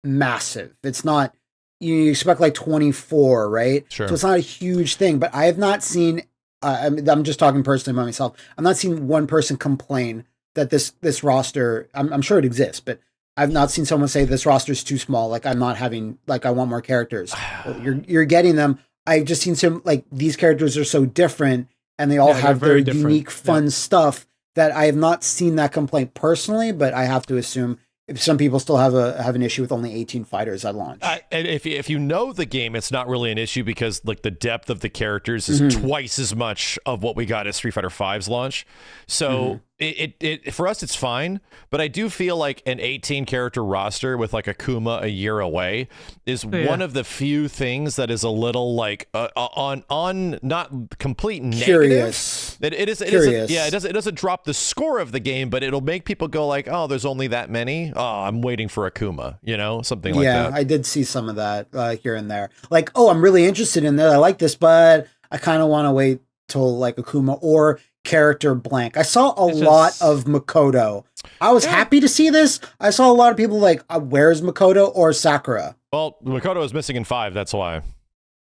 massive. It's not, you expect like 24, right? Sure. So it's not a huge thing, but I have not seen, I'm just talking personally about myself. I'm not seeing one person complain that this roster, I'm sure it exists, but I've not seen someone say this roster is too small. Like I'm not having, like I want more characters. Well, you're getting them. I've just seen some, like these characters are so different and they all have their unique fun stuff that I have not seen that complaint personally, but I have to assume if some people still have an issue with only 18 fighters at launch. And if you know the game, it's not really an issue because like the depth of the characters is twice as much of what we got at Street Fighter V's launch. So it for us it's fine, but I do feel like an 18 character roster with like Akuma a year away is one of the few things that is a little like on not complete negative. Curious. It doesn't drop the score of the game, but it'll make people go like, oh, there's only that many. Oh, I'm waiting for Akuma, something like that. Yeah, I did see some of that here and there. Like, oh, I'm really interested in that. I like this, but I kind of want to wait till like Akuma or character blank. I saw a lot of Makoto. I was happy to see this. I saw a lot of people like, where's Makoto or Sakura? Well, Makoto is missing in 5. That's why.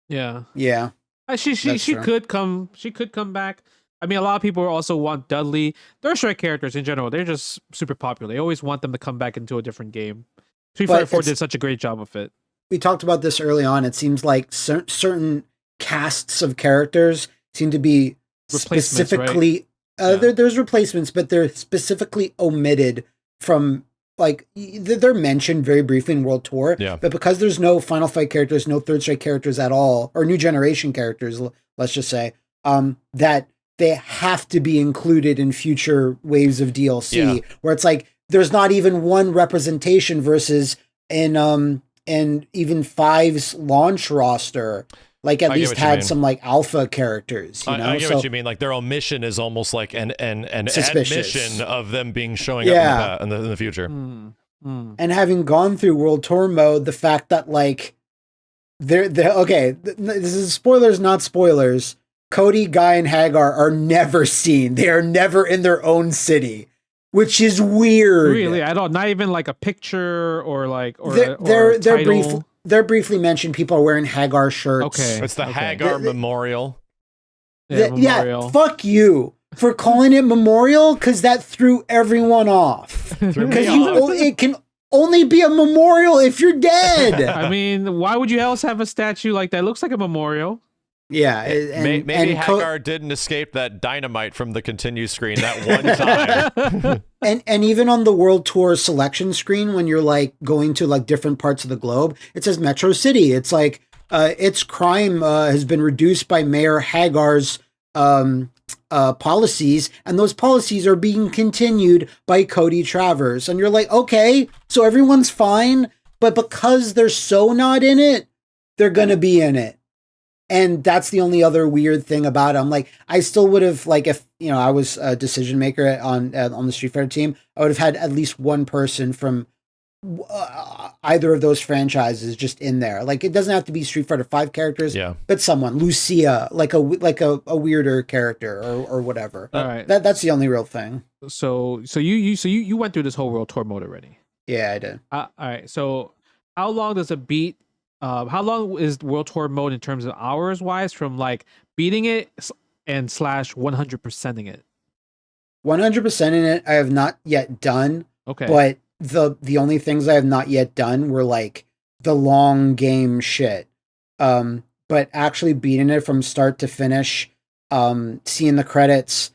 Yeah. Yeah. She could come back. I mean, a lot of people also want Dudley. They're strike characters in general. They're just super popular. They always want them to come back into a different game. Street Fighter 4 did such a great job of it. We talked about this early on. It seems like certain casts of characters seem to be specifically there's replacements, but they're specifically omitted from, like, they're mentioned very briefly in World Tour, but because there's no Final Fight characters, no Third Strike characters at all, or New Generation characters, let's just say, that they have to be included in future waves of DLC, where it's like there's not even one representation versus in even 5's launch roster, like at least had some like alpha characters. I get what you mean. Like their omission is almost like an admission of them being showing up in the future. And having gone through World Tour mode, the fact that like they're okay, this is spoilers, not spoilers. Cody, Guy, and Hagar are never seen. They are never in their own city, which is weird. Really, not even like a picture or like they're briefly mentioned. People are wearing Hagar shirts. Okay, it's the Hagar Memorial. Memorial. Fuck you for calling it Memorial, because that threw everyone off. Because it can only be a memorial if you're dead. I mean, why would you else have a statue like that? It looks like a memorial. Yeah, maybe Hagar didn't escape that dynamite from the continue screen that one time. and even on the World Tour selection screen, when you're like going to like different parts of the globe, it says Metro City. It's like its crime has been reduced by Mayor Hagar's policies, and those policies are being continued by Cody Travers. And you're like, okay, so everyone's fine, but because they're so not in it, they're gonna be in it. And that's the only other weird thing about it. I'm like, I still would have, like, if, I was a decision maker on the Street Fighter team, I would have had at least one person from either of those franchises just in there. Like, it doesn't have to be Street Fighter 5 characters, but someone, Lucia, like a weirder character or whatever. All right. That's the only real thing. So you went through this whole World Tour mode already. Yeah, I did. All right. So how long does it beat? How long is World Tour mode in terms of hours wise from like beating it and / 100%ing it? 100%ing it, I have not yet done. Okay. But the only things I have not yet done were like the long game shit. But actually beating it from start to finish, seeing the credits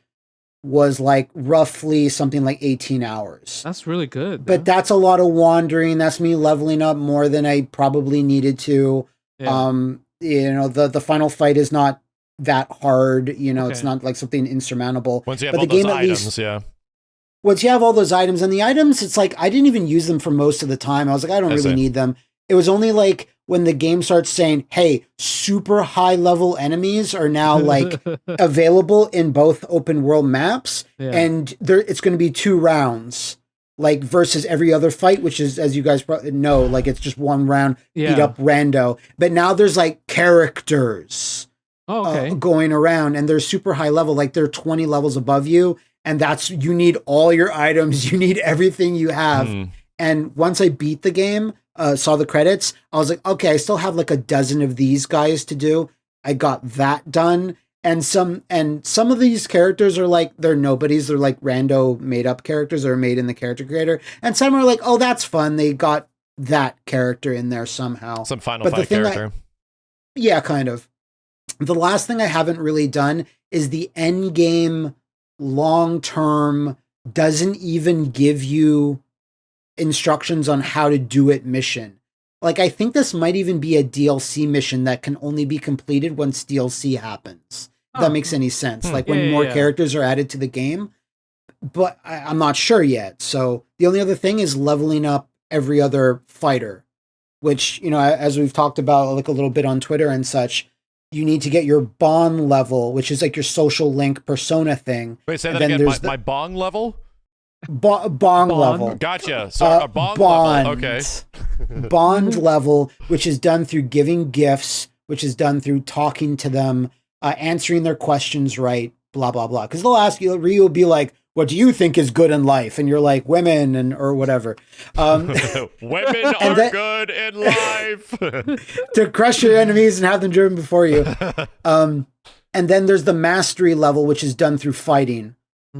was like roughly something like 18 hours. That's really good. But that's a lot of wandering. That's me leveling up more than I probably needed to. Yeah. The final fight is not that hard. It's not like something insurmountable. Once you have all those items, Once you have all those items, and the items, it's like I didn't even use them for most of the time. I was like, I don't really need them. It was only like when the game starts saying, hey, super high level enemies are now like available in both open world maps, and it's going to be 2 rounds, like versus every other fight, which is, as you guys probably know, like it's just 1 round, beat up rando. But now there's like characters going around, and they're super high level, like they're 20 levels above you, and you need all your items, you need everything you have. And once I beat the game, saw the credits, I was like, okay, I still have like a dozen of these guys to do. I got that done. And some of these characters are like, they're nobodies. They're like rando made up characters that are made in the character creator. And some are like, oh, that's fun. They got that character in there somehow. Some Final Fight character. Yeah, kind of. The last thing I haven't really done is the end game long-term doesn't even give you instructions on how to do it mission. Like, I think this might even be a DLC mission that can only be completed once DLC happens. If that makes any sense. Like when more characters are added to the game. But I'm not sure yet. So the only other thing is leveling up every other fighter, which, you know, as we've talked about like a little bit on Twitter and such, you need to get your bond level, which is like your social link persona thing. Wait, say that again. My bong level? Bong level. Gotcha. So a bond level. Okay. Bond level, which is done through giving gifts, which is done through talking to them, answering their questions right, blah, blah, blah. Because they'll ask you, Ryu will be like, what do you think is good in life? And you're like, women or whatever. Women are good in life. To crush your enemies and have them driven before you. And then there's the mastery level, which is done through fighting.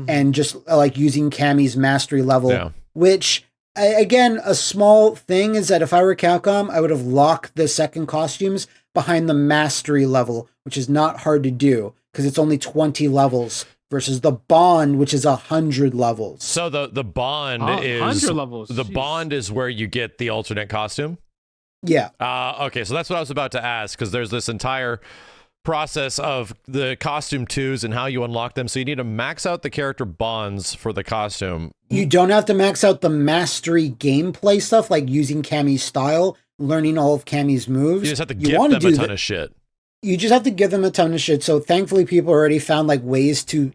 And just like using Cammy's mastery level, which again, a small thing is that if I were Capcom, I would have locked the second costumes behind the mastery level, which is not hard to do because it's only 20 levels versus the bond, which is 100 levels. So the bond is 100 levels. The bond is where you get the alternate costume. Yeah. Okay. So that's what I was about to ask, because there's this entire process of the costume 2s and how you unlock them. So you need to max out the character bonds for the costume. You don't have to max out the mastery gameplay stuff, like using Cammy's style, learning all of Cammy's moves. You just have to give them a ton of shit. You just have to give them a ton of shit. So thankfully people already found like ways to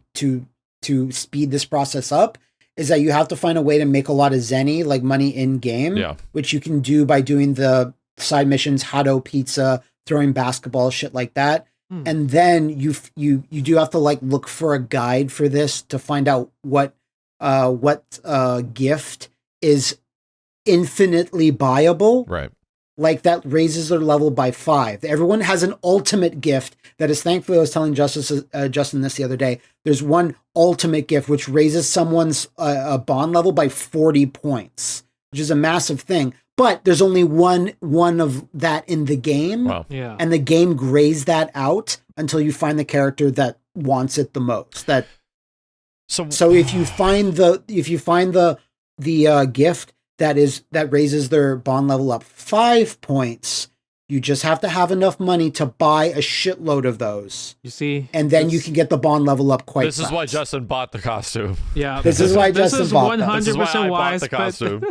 speed this process up, is that you have to find a way to make a lot of zenny, like money in game, which you can do by doing the side missions, Hado Pizza, throwing basketball, shit like that. And then you do have to like look for a guide for this to find out what gift is infinitely buyable. Right. Like that raises their level by 5. Everyone has an ultimate gift that is, thankfully, I was telling Justin this the other day. There's one ultimate gift which raises someone's bond level by 40 points, which is a massive thing. But there's only one of that in the game. Wow. Yeah. And the game grays that out until you find the character that wants it the most. So if you find the gift that raises their bond level up 5 points, you just have to have enough money to buy a shitload of those. You see? And then you can get the bond level up quite fast. This is why Justin bought the costume. Yeah. This is why Justin bought them. This is 100% wise. The costume.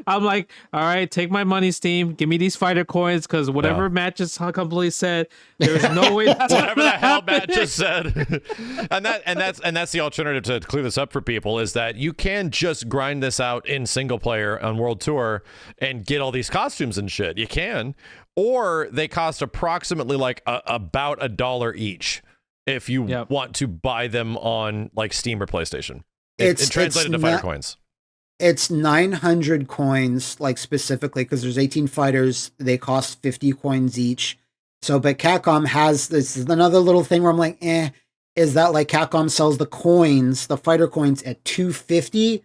I'm like, all right, take my money, Steam. Give me these fighter coins, because whatever Matt just completely said, there's no way that's whatever the hell Matt just said. and that's the alternative to clear this up for people, is that you can just grind this out in single player on World Tour and get all these costumes and shit. You can. Or they cost approximately like about $1 each if you want to buy them on like Steam or PlayStation. It translated to fighter coins. It's 900 coins, like specifically, because there's 18 fighters. They cost 50 coins each. So, but Capcom has this is another little thing where I'm like, is that like Capcom sells the coins, the fighter coins at 250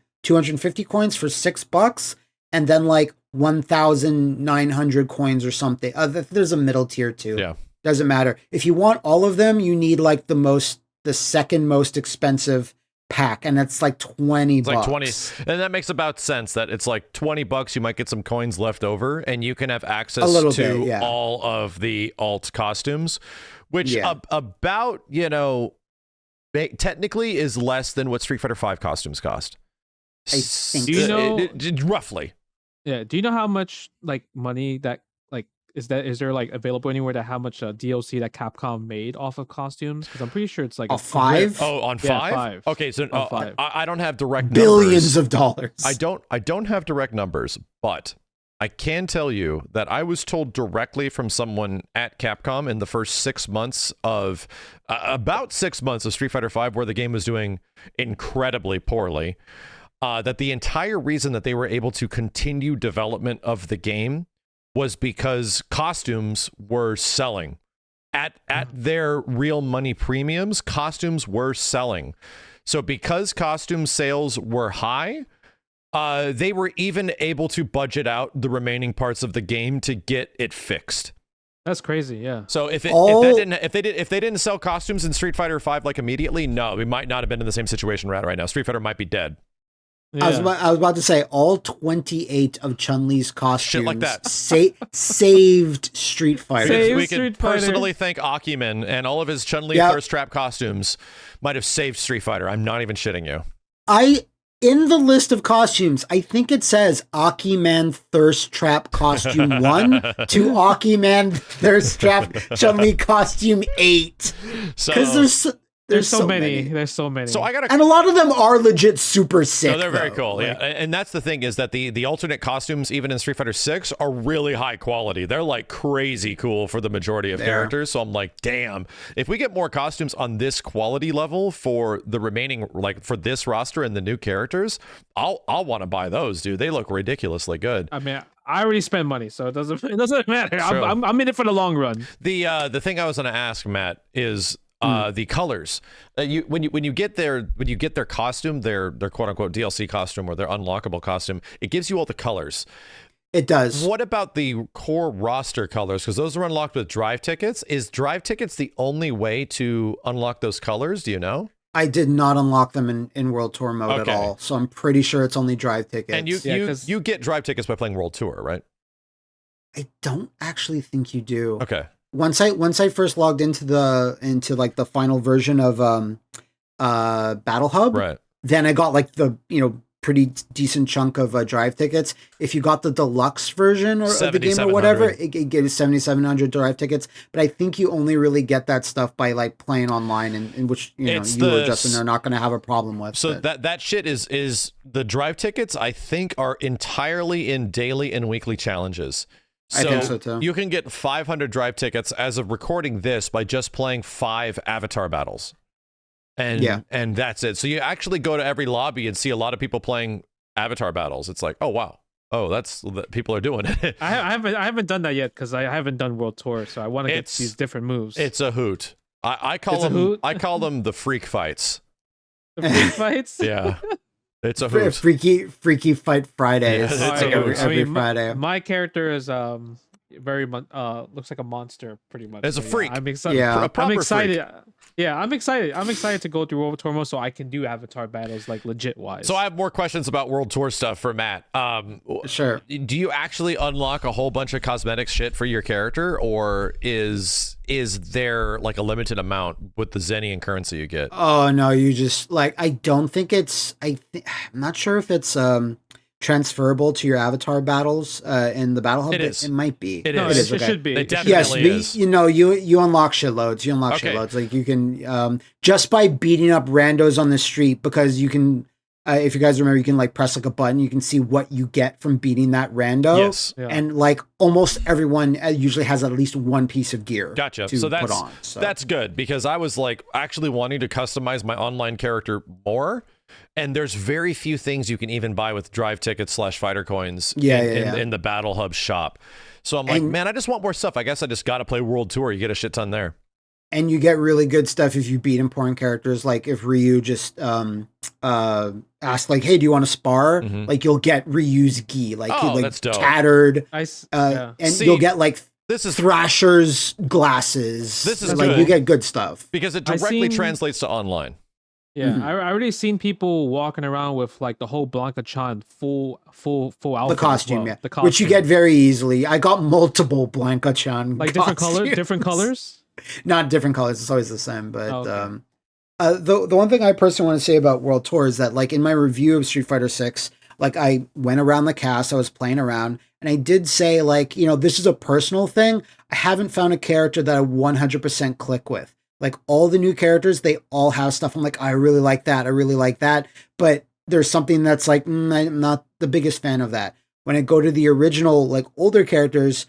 coins for $6, and then like 1,900 coins or something. There's a middle tier too. Yeah. Doesn't matter. If you want all of them, you need like the second most expensive pack, and it's like $20. It's like 20, and that makes about sense that it's like $20. You might get some coins left over, and you can have access to all of the alt costumes, which about, technically is less than what Street Fighter V costumes cost. I think roughly. Roughly. Yeah. Do you know how much like money that like is there like available anywhere to how much DLC that Capcom made off of costumes? Because I'm pretty sure it's like a 5. Oh, on 5? 5. Okay, so On 5. I don't have direct billions numbers. of dollars. I don't have direct numbers, but I can tell you that I was told directly from someone at Capcom in the first 6 months of about 6 months of Street Fighter V, where the game was doing incredibly poorly, that the entire reason that they were able to continue development of the game was because costumes were selling at their real money premiums. Costumes were selling. So because costume sales were high, they were even able to budget out the remaining parts of the game to get it fixed. That's crazy, yeah. So if they didn't sell costumes in Street Fighter V like immediately, no, we might not have been in the same situation we're at right now. Street Fighter might be dead. Yeah. I was about to say all 28 of Chun-Li's costumes Shit like that. saved Street Fighter. We could personally thank Akiman, and all of his Chun-Li Thirst Trap costumes might have saved Street Fighter. I'm not even shitting you. In the list of costumes, I think it says Akiman Thirst Trap Costume 1 to Akiman Thirst Trap Chun-Li Costume 8. Because there's so many. There's so many. So and a lot of them are legit super sick. No, they're very cool. Yeah, and that's the thing, is that the alternate costumes, even in Street Fighter 6, are really high quality. They're like crazy cool for the majority of characters. So I'm like, damn, if we get more costumes on this quality level for the remaining, like for this roster and the new characters, I'll want to buy those, dude. They look ridiculously good. I mean, I already spent money, so it doesn't matter. I'm in it for the long run. The thing I was going to ask, Matt, is the colors. When you get their costume, their quote unquote DLC costume or their unlockable costume, it gives you all the colors. It does. What about the core roster colors? Because those are unlocked with drive tickets. Is drive tickets the only way to unlock those colors? Do you know? I did not unlock them in World Tour mode at all, so I'm pretty sure it's only drive tickets. And you get drive tickets by playing World Tour, right? I don't actually think you do. Okay. Once I first logged into like the final version of Battle Hub, right, then I got like the pretty decent chunk of drive tickets. If you got the deluxe version of the game or whatever, it gives 7,700 drive tickets. But I think you only really get that stuff by like playing online, in which you or Justin are not going to have a problem with. So that shit is the drive tickets, I think, are entirely in daily and weekly challenges. I think so too. You can get 500 drive tickets as of recording this by just playing 5 avatar battles. And that's it. So you actually go to every lobby and see a lot of people playing avatar battles. It's like, oh wow, people are doing it. I haven't done that yet because I haven't done World Tour, so I want to get these different moves. It's a hoot. I call them the freak fights. The freak fights? Yeah. It's a hoot. Freaky Fight Fridays. Yeah, it's every Friday. My character is very looks like a monster pretty much. It's a freak. I'm excited. Yeah, I'm excited. Freak. Yeah, I'm excited. I'm excited to go through World Tour mode so I can do avatar battles like legit wise. So I have more questions about World Tour stuff for Matt. Sure. Do you actually unlock a whole bunch of cosmetic shit for your character, or is there like a limited amount with the Zenian currency you get? Oh no, you just like I don't think it's I'm not sure if it's transferable to your avatar battles in the Battle Hub. It is. It might be. It is. Okay. It should be. It definitely is. You unlock shitloads. You unlock shitloads. Like you can just by beating up randos on the street, because you can. If you guys remember, you can like press like a button. You can see what you get from beating that rando. Yes. Yeah. And like almost everyone usually has at least one piece of gear. Gotcha. To that's put on. So that's good, because I was like actually wanting to customize my online character more. And there's very few things you can even buy with drive tickets / fighter coins in the Battle Hub shop. So I'm like, man, I just want more stuff. I guess I just got to play World Tour. You get a shit ton there. And you get really good stuff if you beat important characters. Like if Ryu just ask like, hey, do you want to spar? Mm-hmm. Like you'll get Ryu's gi. Like that's dope. Tattered. Yeah. And you'll get like Thrasher's glasses. This is like good. You get good stuff. Because it directly translates to online. Yeah, I already seen people walking around with like the whole Blanca Chan full outfit. The costume, well. The costume. Which you get very easily. I got multiple Blanca Chan like different colors. Not different colors. It's always the same. But the one thing I personally want to say about World Tour is that like in my review of Street Fighter 6, like I went around the cast, I was playing around, and I did say like, this is a personal thing. I haven't found a character that I 100% click with. Like all the new characters, they all have stuff. I'm like, I really like that. I really like that. But there's something that's like, I'm not the biggest fan of that. When I go to the original, like older characters,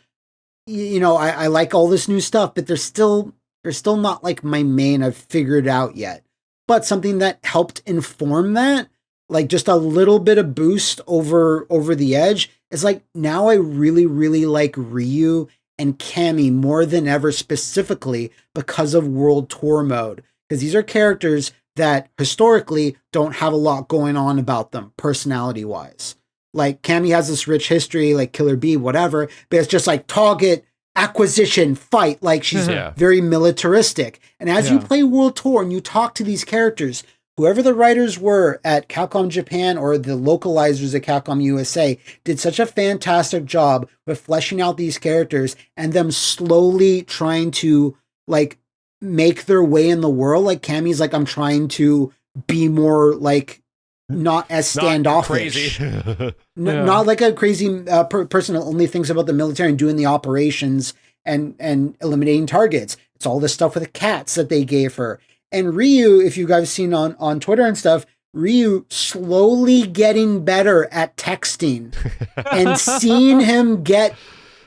I like all this new stuff, but they're still not like my main I've figured out yet. But something that helped inform that, like just a little bit of boost over the edge, is like now I really, really like Ryu and Cammy more than ever, specifically because of World Tour mode. Because these are characters that historically don't have a lot going on about them, personality-wise. Like, Cammy has this rich history, like Killer Bee, whatever, but it's just like target, acquisition, fight. Like, she's very militaristic. And as you play World Tour and you talk to these characters, whoever the writers were at Capcom Japan or the localizers at Capcom USA did such a fantastic job with fleshing out these characters and them slowly trying to, like, make their way in the world. Like, Cammy's like, I'm trying to be more, like, not as standoffish. Not like a crazy person that only thinks about the military and doing the operations and eliminating targets. It's all this stuff with the cats that they gave her. And Ryu, if you guys seen on Twitter and stuff, Ryu slowly getting better at texting and seeing him get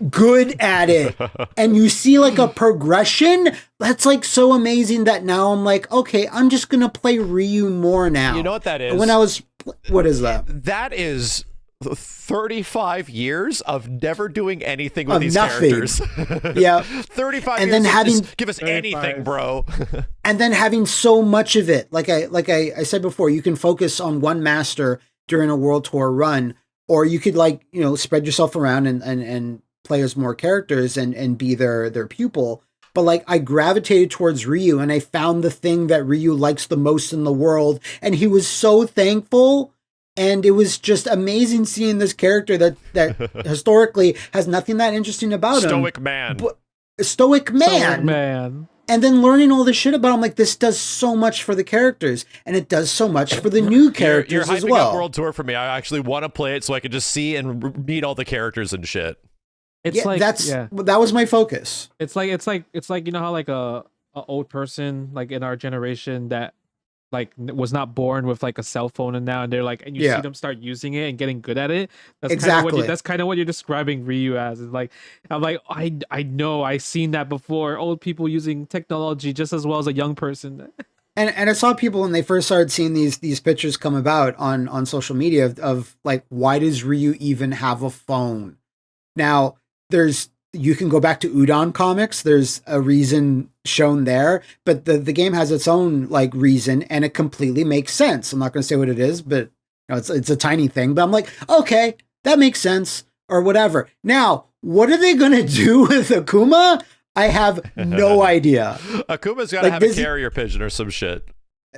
good at it. And you see like a progression that's like so amazing that now I'm like, okay, I'm just going to play Ryu more now. You know what that is? What is that? That is 35 years of never doing anything with these nothing. Characters. Yeah. 35 and years then give us 35. Anything, bro. And then having so much of it. Like I said before, you can focus on one master during a World Tour run, or you could spread yourself around and play as more characters and be their pupil. But like I gravitated towards Ryu and I found the thing that Ryu likes the most in the world. And he was so thankful. And it was just amazing seeing this character that historically has nothing that interesting about him. Stoic man. Stoic man. And then learning all this shit about him, like this does so much for the characters, and it does so much for the new characters you're as well. Up World Tour for me. I actually want to play it so I can just see and meet all the characters and shit. That was my focus. It's like how like a old person like in our generation that like was not born with like a cell phone and now and they're like and you see them start using it and getting good at it. That's kind of what you're describing Ryu as. It's like I'm like I know I've seen that before. Old people using technology just as well as a young person. And I saw people when they first started seeing these pictures come about on social media of like, why does Ryu even have a phone? Now you can go back to Udon comics. There's a reason shown there, but the game has its own like reason and it completely makes sense. I'm not going to say what it is, but it's a tiny thing, but I'm like, okay, that makes sense or whatever. Now, what are they going to do with Akuma? I have no idea. Akuma's got to have a carrier pigeon or some shit.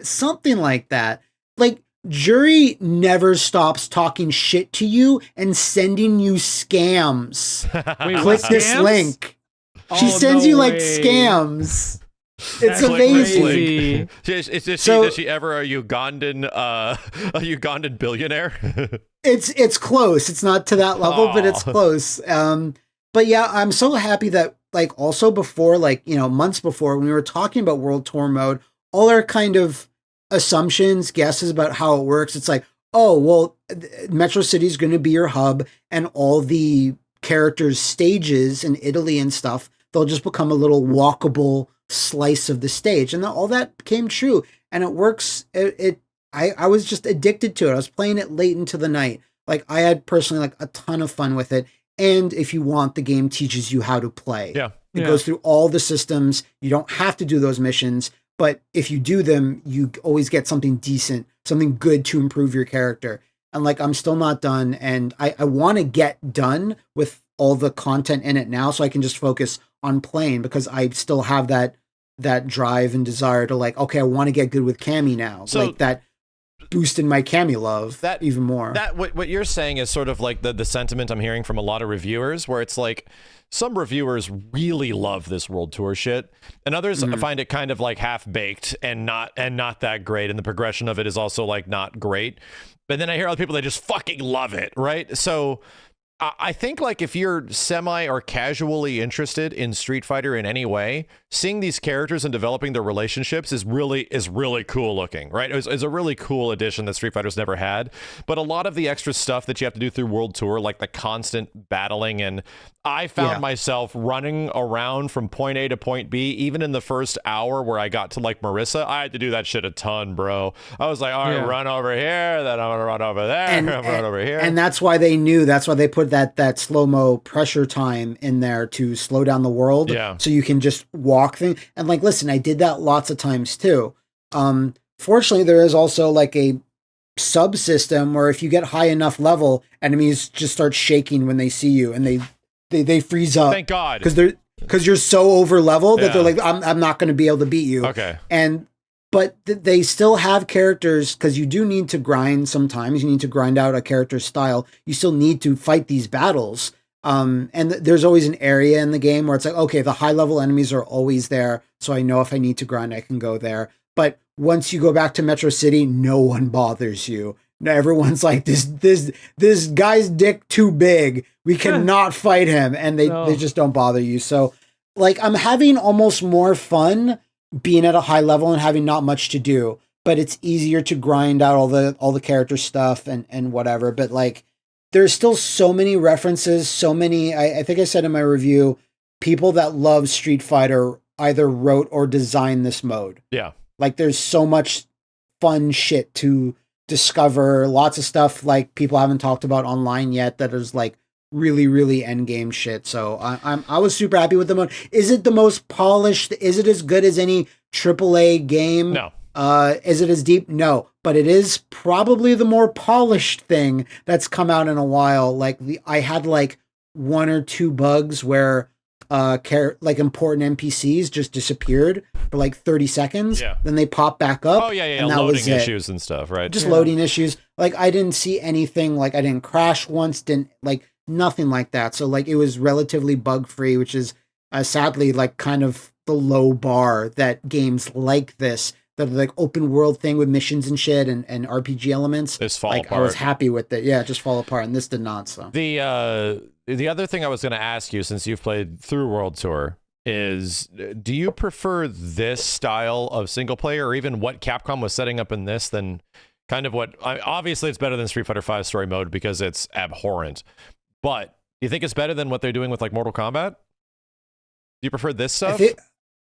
Something like that. Like, Jury never stops talking shit to you and sending you scams. Wait, click this link. She sends you like scams. It's amazing. Is she ever a Ugandan billionaire? It's close. It's not to that level, but it's close. But yeah, I'm so happy that like also before, like, months before when we were talking about World Tour mode, all our kind of assumptions, guesses about how it works. It's like, oh, well, Metro City is going to be your hub and all the characters' stages in Italy and stuff, they'll just become a little walkable slice of the stage. And all that came true. And it works. I was just addicted to it. I was playing it late into the night. Like I had personally like a ton of fun with it. And if you want, the game teaches you how to play. Yeah. It goes through all the systems. You don't have to do those missions. But if you do them, you always get something decent, something good to improve your character. And like, I'm still not done. And I want to get done with all the content in it now so I can just focus on playing because I still have that drive and desire to like, okay, I want to get good with Cammy now. So like that boosted my Cammy love that even more. That what you're saying is sort of like the sentiment I'm hearing from a lot of reviewers where it's like, some reviewers really love this World Tour shit, and others find it kind of like half baked and not that great, and the progression of it is also like not great. But then I hear other people that just fucking love it, right? So I think like if you're semi or casually interested in Street Fighter in any way, seeing these characters and developing their relationships is really cool looking, right? It's a really cool addition that Street Fighter's never had. But a lot of the extra stuff that you have to do through World Tour, like the constant battling, and I found myself running around from point A to point B, even in the first hour where I got to like Marissa. I had to do that shit a ton, bro. I was like, all right, run over here, then I'm gonna run over there, and run over here. And that's why they put that slow-mo pressure time in there to slow down the world. Yeah. So you can just walk thing. And like, listen, I did that lots of times too. Fortunately, there is also like a subsystem where if you get high enough level, enemies just start shaking when they see you, and they freeze up. Thank God. Because you're so over level that they're like, I'm not going to be able to beat you. Okay. But they still have characters, because you do need to grind sometimes. You need to grind out a character's style. You still need to fight these battles. And there's always an area in the game where it's like, okay, the high level enemies are always there, so I know if I need to grind, I can go there. But once you go back to Metro City, no one bothers you. Everyone's like, this guy's dick too big. We cannot fight him, and they just don't bother you. So, like, I'm having almost more fun being at a high level and having not much to do, but it's easier to grind out all the character stuff and whatever. But like, there's still so many references, so many. I think I said in my review, people that love Street Fighter either wrote or designed this mode. Yeah, like there's so much fun shit to discover. Lots of stuff like people haven't talked about online yet that is like really, really end game shit. So I was super happy with the mode. Is it the most polished? Is it as good as any AAA game? No. Is it as deep? No, but it is probably the more polished thing that's come out in a while. Like I had like one or two bugs where like important NPCs just disappeared for like 30 seconds. Yeah. Then they pop back up. Oh yeah. And that Loading was it. issues and stuff, right? Just loading issues. Like I didn't see anything. Like I didn't crash once. Didn't like nothing like that. So like it was relatively bug free, which is sadly like kind of the low bar that games like this, that like open world thing with missions and shit and RPG elements. Just fall like apart. I was happy with it. Yeah, just fall apart, and this did not. So the other thing I was going to ask you, since you've played through World Tour, is do you prefer this style of single player, or even what Capcom was setting up in this, than kind of what obviously it's better than Street Fighter V story mode because it's abhorrent, but do you think it's better than what they're doing with like Mortal Kombat? Do you prefer this stuff?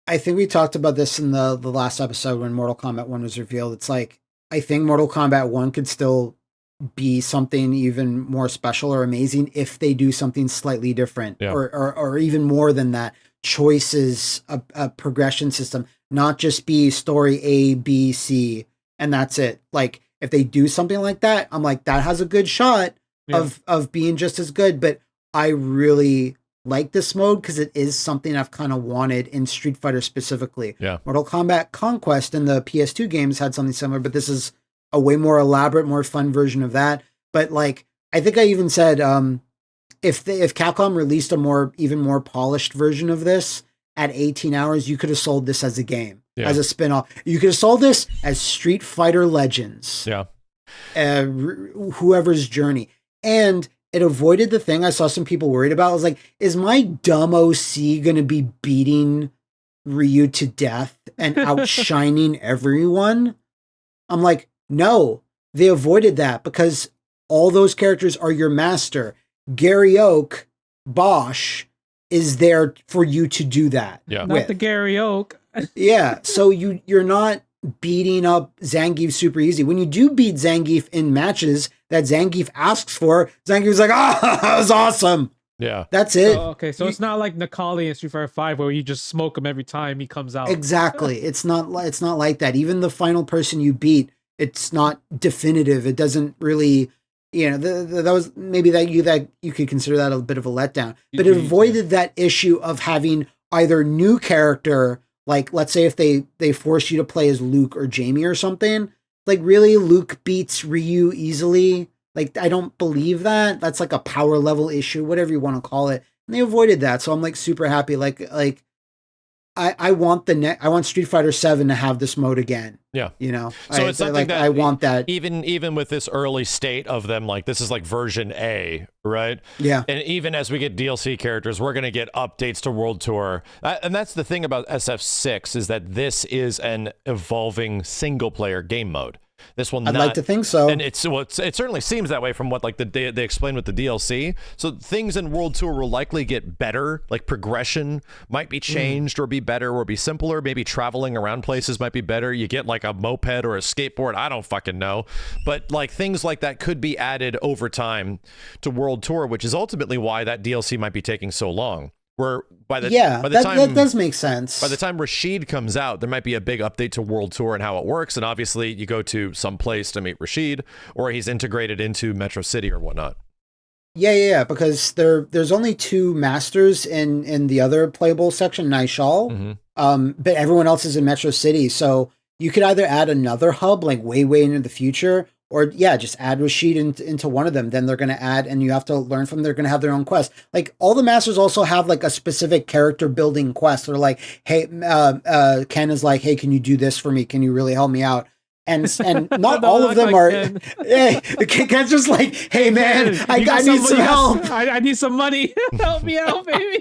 I think we talked about this in the last episode when Mortal Kombat 1 was revealed. It's like, I think Mortal Kombat 1 could still be something even more special or amazing if they do something slightly different, or even more than that. Choices, a progression system, not just be story A, B, C, and that's it. Like if they do something like that, I'm like, that has a good shot of being just as good. But I really like this mode because it is something I've kind of wanted in Street Fighter specifically. Yeah. Mortal Kombat Conquest and the PS2 games had something similar, but this is a way more elaborate, more fun version of that. But like, I think I even said, if Capcom released a even more polished version of this at 18 hours, you could have sold this as a game, as a spin-off. You could have sold this as Street Fighter Legends. Yeah. Whoever's journey. And it avoided the thing I saw some people worried about. I was like, is my dumb OC going to be beating Ryu to death and outshining everyone? I'm like, no, they avoided that because all those characters are your master. Gary Oak, Bosch, is there for you to do that. Yeah. Not the Gary Oak. Yeah. So you're not beating up Zangief super easy. When you do beat Zangief in matches that Zangief asks for, Zangief's like, that was awesome. Yeah. That's it. Okay, so it's not like Necalli in Street Fighter 5 where you just smoke him every time he comes out. Exactly. It's not like that. Even the final person you beat, it's not definitive. It doesn't really, that was maybe that you could consider that a bit of a letdown. But it avoided that issue of having either new character, like let's say if they force you to play as Luke or Jamie or something, like really Luke beats Ryu easily. Like I don't believe that. That's like a power level issue, whatever you want to call it. And they avoided that, so I'm like super happy. I want I want Street Fighter 7 to have this mode again. Yeah. You know, so it's something that I want that. Even with this early state of them, like this is like version A, right? Yeah. And even as we get DLC characters, we're going to get updates to World Tour. And that's the thing about SF6 is that this is an evolving single player game mode. This will not. I'd like to think so. And it certainly seems that way from what like they explained with the DLC. So things in World Tour will likely get better. Like progression might be changed or be better or be simpler. Maybe traveling around places might be better. You get like a moped or a skateboard. I don't fucking know. But like things like that could be added over time to World Tour, which is ultimately why that DLC might be taking so long. Where by the time that does make sense. By the time Rashid comes out, there might be a big update to World Tour and how it works. And obviously, you go to some place to meet Rashid, or he's integrated into Metro City or whatnot. Yeah, because there's only 2 masters in the other playable section, Naishal, but everyone else is in Metro City. So you could either add another hub, like way into the future, or just add Rashid into one of them. Then they're going to add, and you have to learn from them. They're going to have their own quest. Like all the masters also have like a specific character building quest. They're like, hey, Ken is like, hey, can you do this for me? Can you really help me out? And not all of them are. Hey, Ken's just like, hey man, I need some help. I need some money. Help me out, baby.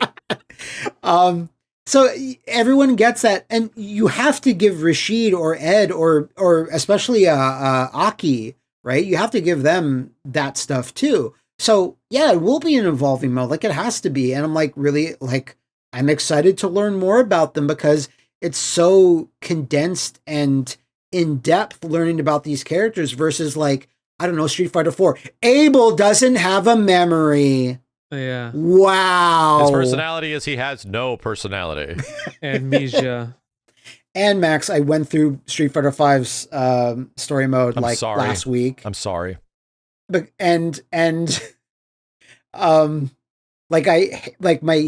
So everyone gets that, and you have to give Rashid or Ed or especially Aki, right? You have to give them that stuff too. So yeah, it will be an evolving mode, like it has to be. And I'm like really like I'm excited to learn more about them because it's so condensed and in depth learning about these characters versus like I don't know Street Fighter 4. Abel doesn't have a memory. Yeah. Wow. His personality is he has no personality. Amnesia. And Max, I went through Street Fighter V's story mode last week. I'm sorry. But my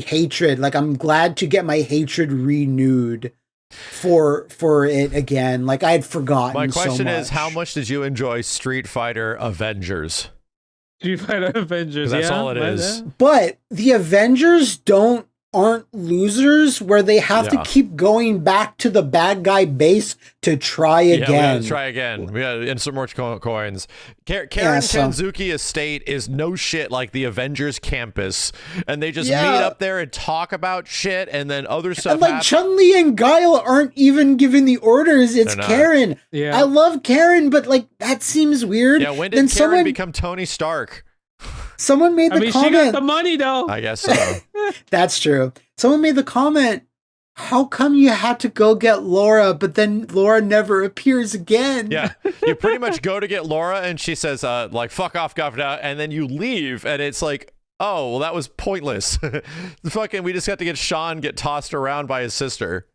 hatred, like I'm glad to get my hatred renewed for it again. Like I had forgotten. My question so is, how much did you enjoy Street Fighter Avengers? Street Fighter Avengers. That's all it is. But the Avengers aren't losers where they have to keep going back to the bad guy base to try again. We gotta try again. We gotta insert more coins. Karen Tanzuki Estate is no shit like the Avengers campus, and they just meet up there and talk about shit, and then other stuff. And like Chun-Li and Guile aren't even giving the orders. It's Karen. Yeah, I love Karen, but like that seems weird. Yeah, when did Karen become Tony Stark? Someone made the comment. She got the money though. I guess so. That's true. Someone made the comment, how come you had to go get Laura, but then Laura never appears again? Yeah, you pretty much go to get Laura, and she says, like, fuck off, governor, and then you leave, and it's like, oh, well, that was pointless. We just have to get Sean get tossed around by his sister.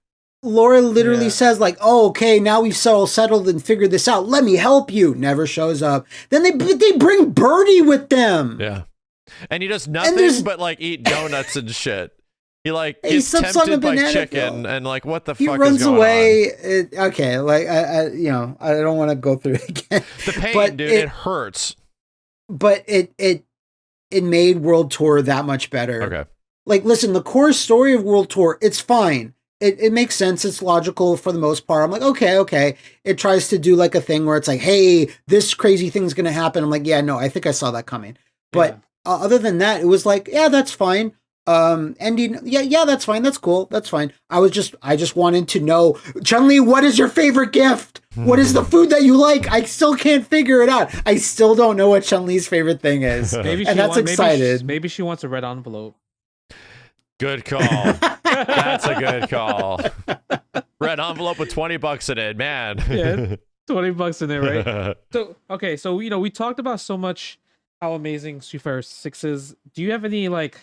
Laura literally says like, oh, okay, now we've all settled and figured this out. Let me help you. Never shows up. Then they bring Birdie with them. Yeah. And he does nothing but like eat donuts and shit. He like gets tempted by chicken and like what the fuck is going on? He runs away. Okay, like I don't want to go through it again. The pain, dude, it hurts. But it made World Tour that much better. Okay. Like listen, the core story of World Tour, it's fine. It makes sense. It's logical for the most part. I'm like, okay. It tries to do like a thing where it's like, hey, this crazy thing's going to happen. I'm like, yeah, no, I think I saw that coming. But other than that, it was like, yeah, that's fine. Ending, yeah, that's fine. That's cool. That's fine. I just wanted to know, Chun-Li, what is your favorite gift? What is the food that you like? I still can't figure it out. I still don't know what Chun-Li's favorite thing is. Maybe she wants a red envelope. Good call. That's a good call. Red envelope with $20 in it, man. Yeah, $20 in it, right? So we talked about so much how amazing Street Fighter 6 is. Do you have any like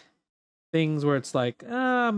things where it's like, I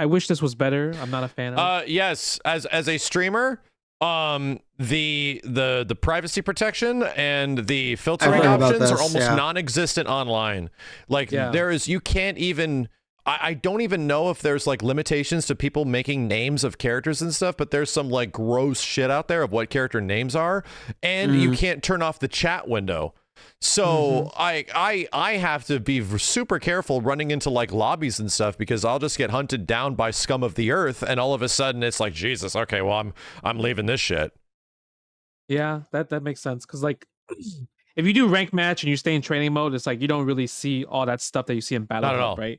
wish this was better? I'm not a fan of. Yes, as a streamer, the privacy protection and the filtering options are almost non-existent online. Like you can't even. I don't even know if there's like limitations to people making names of characters and stuff, but there's some like gross shit out there of what character names are, and you can't turn off the chat window. So I have to be super careful running into like lobbies and stuff, because I'll just get hunted down by scum of the earth, and all of a sudden it's like, Jesus, okay, well I'm leaving this shit. Yeah, that makes sense, because like if you do rank match and you stay in training mode, it's like you don't really see all that stuff that you see in Battle Hub, right?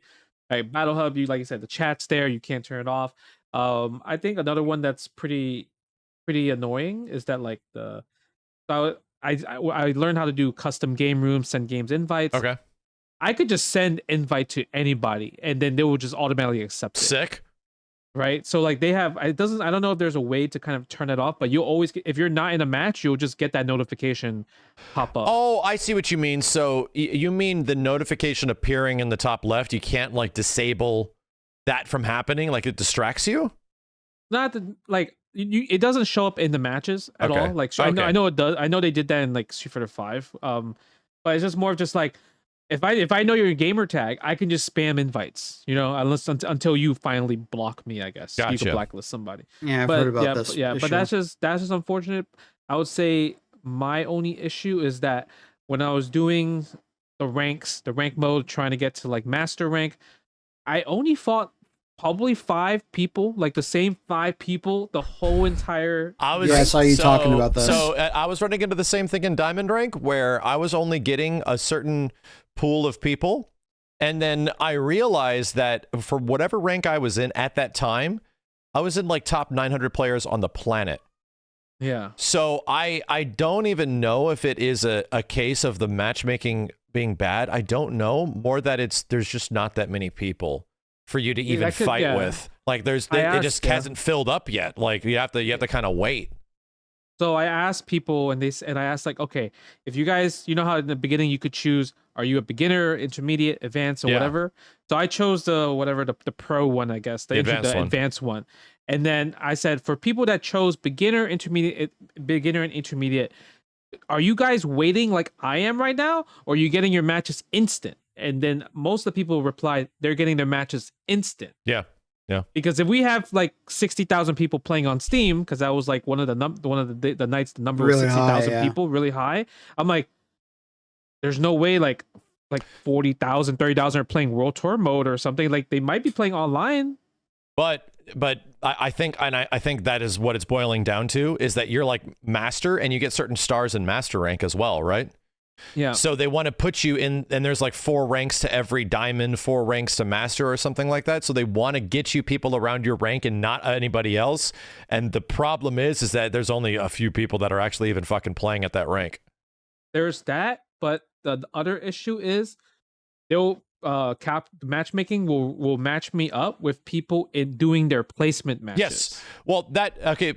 Like Battle Hub, you, like you said, the chat's there, you can't turn it off. I think another one that's pretty annoying is that like I learned how to do custom game rooms, send games invites. Okay. I could just send invite to anybody, and then they will just automatically accept it. Sick. Right. So like they have, I don't know if there's a way to kind of turn it off, but you'll always get, if you're not in a match, you'll just get that notification pop up. Oh, I see what you mean. So you mean the notification appearing in the top left, you can't like disable that from happening? Like it distracts you? Not the, like it doesn't show up in the matches at all. Like so I know it does. I know they did that in like Street Fighter 5. But it's just more of just like, if I know your gamer tag, I can just spam invites, you know, until you finally block me, I guess. Gotcha. You can blacklist somebody. Yeah, I've heard about this. Yeah, but that's just unfortunate. I would say my only issue is that when I was doing the rank mode, trying to get to like master rank, I only fought probably 5 people, like the same 5 people the whole entire. I saw you talking about this. So I was running into the same thing in Diamond Rank, where I was only getting a certain pool of people, and then I realized that for whatever rank I was in at that time, I was in like top 900 players on the planet. Yeah. So I don't even know if it is a case of the matchmaking being bad. I don't know. More that there's just not that many people for you to even fight with. Like it just hasn't filled up yet. Like you have to kind of wait. So I asked people, and I asked like, okay, if you guys, you know how in the beginning you could choose, are you a beginner, intermediate, advanced, or whatever? So I chose the pro one, I guess, the advanced one. And then I said, for people that chose beginner, intermediate, and intermediate, are you guys waiting like I am right now, or are you getting your matches instant? And then most of the people replied they're getting their matches instant. Yeah. Yeah. Because if we have like 60,000 people playing on Steam, because that was like one of the nights, the number really was 60,000 people, really high. I'm like, there's no way like 40,000, 30,000 are playing World Tour mode or something. Like they might be playing online. But I think that is what it's boiling down to, is that you're like master and you get certain stars in master rank as well, right? Yeah. So they want to put you in, and there's like 4 ranks to every diamond, 4 ranks to master or something like that. So they want to get you people around your rank and not anybody else. And the problem is that there's only a few people that are actually even fucking playing at that rank. There's that, but the other issue is they'll matchmaking will match me up with people in doing their placement matches. Yes. Well,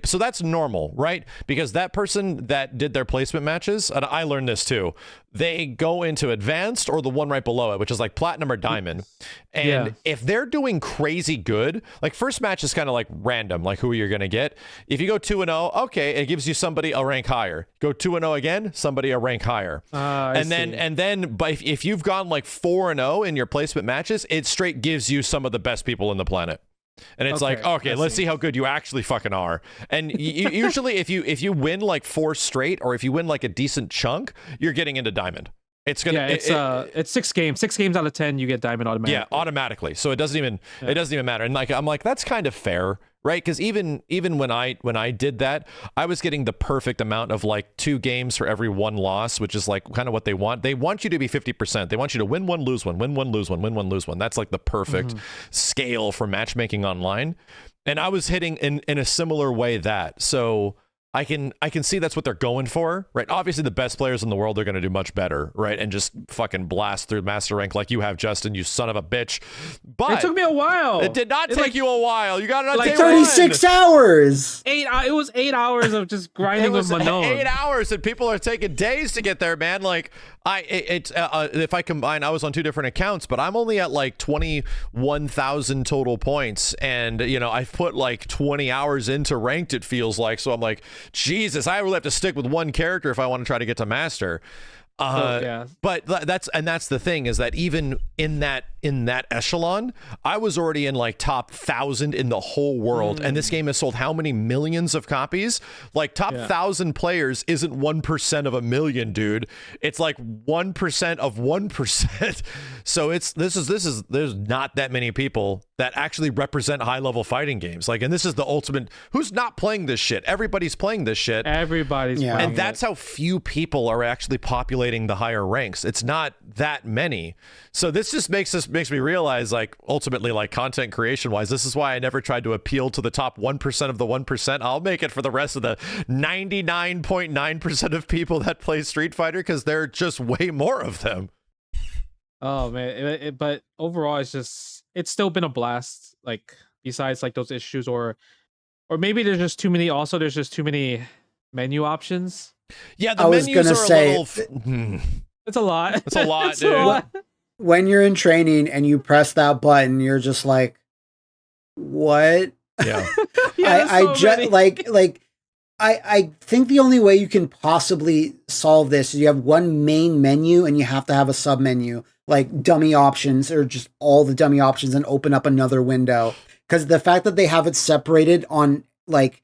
so that's normal, right? Because that person that did their placement matches, and I learned this too, they go into advanced or the one right below it, which is like platinum or diamond. And if they're doing crazy good, like first match is kind of like random, like who you're going to get. If you go 2-0, okay, it gives you somebody a rank higher. Go 2-0 again, somebody a rank higher. And then but if you've gone like 4-0 in your placement matches, it straight gives you some of the best people in the planet. And it's like, okay, let's see how good you actually fucking are. And usually if you win like 4 straight, or if you win like a decent chunk, you're getting into diamond. It's gonna it's 6 games. 6 games out of 10 you get diamond automatically. Yeah, automatically. So it doesn't even matter. And like I'm like, that's kind of fair, right? Because even when I did that, I was getting the perfect amount of like 2 games for every 1 loss, which is like kind of what they want. They want you to be 50%. They want you to win 1, lose 1, win 1, lose 1, win 1, lose 1. That's like the perfect scale for matchmaking online. And I was hitting in a similar way that. So I can see that's what they're going for, right? Obviously, the best players in the world are going to do much better, right? And just fucking blast through master rank like you have, Justin, you son of a bitch. But it took me a while. It did not take you a while. You got it on like 36 hours. It was 8 hours of just grinding with Manon. 8 hours, and people are taking days to get there, man. Like if I combine, I was on 2 different accounts, but I'm only at like 21,000 total points, and you know I've put like 20 hours into ranked. It feels like, so I'm like, Jesus, I really have to stick with one character if I want to try to get to master. Yeah. But that's the thing, is that even in that echelon, I was already in like top 1,000 in the whole world, and this game has sold how many millions of copies? Like top 1,000 players isn't 1% of a million, dude. It's like 1% of 1%. So there's not that many people that actually represent high level fighting games. Like, and this is the ultimate. Who's not playing this shit? Everybody's playing this shit. Everybody's playing and that's how few people are actually populating the higher ranks. It's not that many. So this just makes me realize, like, ultimately, like, content creation wise, this is why I never tried to appeal to the top 1% of the 1%. I'll make it for the rest of the 99.9% of people that play Street Fighter, because there are just way more of them. Oh man, but overall, it's still been a blast. Like, besides like those issues, or maybe there's just too many. Also, there's just too many menu options. Yeah, the menus are a little. It's a lot. It's a lot, dude. When you're in training and you press that button, you're just like, what? Yeah. I think the only way you can possibly solve this is you have one main menu and you have to have a sub menu, like dummy options, or just all the dummy options, and open up another window. Because the fact that they have it separated on like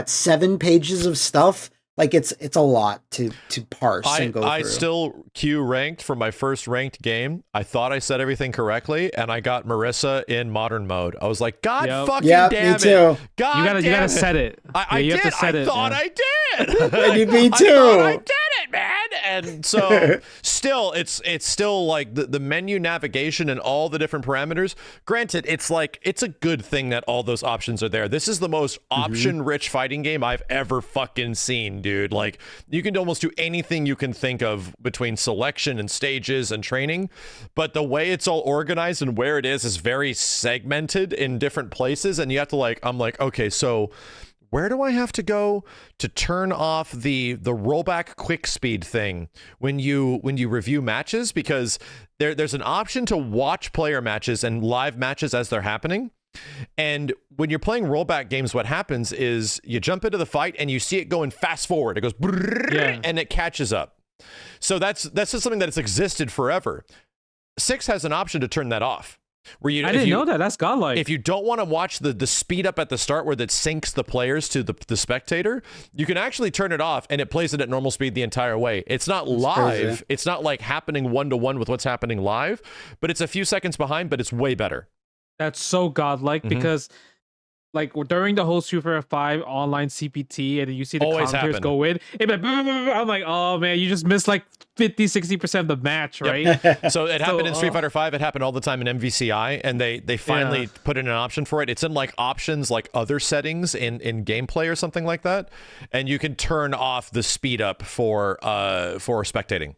7 pages of stuff, like it's a lot to parse and go through. I still queue ranked for my first ranked game. I thought I said everything correctly, and I got Marissa in modern mode. I was like, God fucking damn it. Too. You gotta set it. I have to set it. I did. Me too. I did it, man. And so still, it's still like the menu navigation and all the different parameters. Granted, it's a good thing that all those options are there. This is the most option-rich fighting game I've ever fucking seen, dude. Like, you can almost do anything you can think of between selection and stages and training, but the way it's all organized and where it is very segmented in different places, and you have to I'm like, okay, so where do I have to go to turn off the rollback quick speed thing when you review matches? Because there's an option to watch player matches and live matches as they're happening. And when you're playing rollback games, what happens is you jump into the fight and you see it going fast forward. It goes and it catches up. So that's just something that's existed forever. 6 has an option to turn that off. I didn't know that. That's godlike. If you don't want to watch the speed up at the start where that syncs the players to the spectator, you can actually turn it off and it plays it at normal speed the entire way. It's not live. Crazy. It's not like happening 1-to-1 with what's happening live, but it's a few seconds behind, but it's way better. That's so godlike, because like during the whole Super 5 online CPT, and you see the counters go in, I'm like, oh man, you just missed like 50-60% of the match, right? Yep. So it happened in Street Fighter 5. It happened all the time in MVCI, and they finally put in an option for it. It's in like options, like other settings in gameplay or something like that, and you can turn off the speed up for spectating.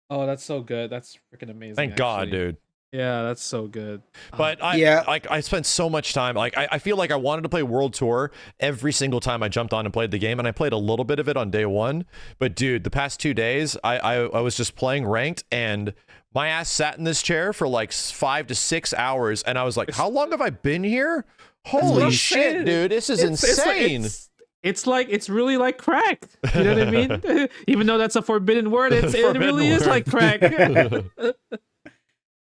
Oh, that's so good. That's freaking amazing. Thank God, dude. Yeah, that's so good. But I spent so much time. Like, I feel like I wanted to play World Tour every single time I jumped on and played the game, and I played a little bit of it on day 1. But dude, the past 2 days, I was just playing ranked, and my ass sat in this chair for like 5 to 6 hours, and I was like, how long have I been here? Holy shit, dude, this is insane. It's really like crack. You know what I mean? Even though that's a forbidden word, it really is like crack.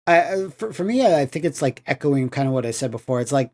For me, I think it's like echoing kind of what I said before. It's like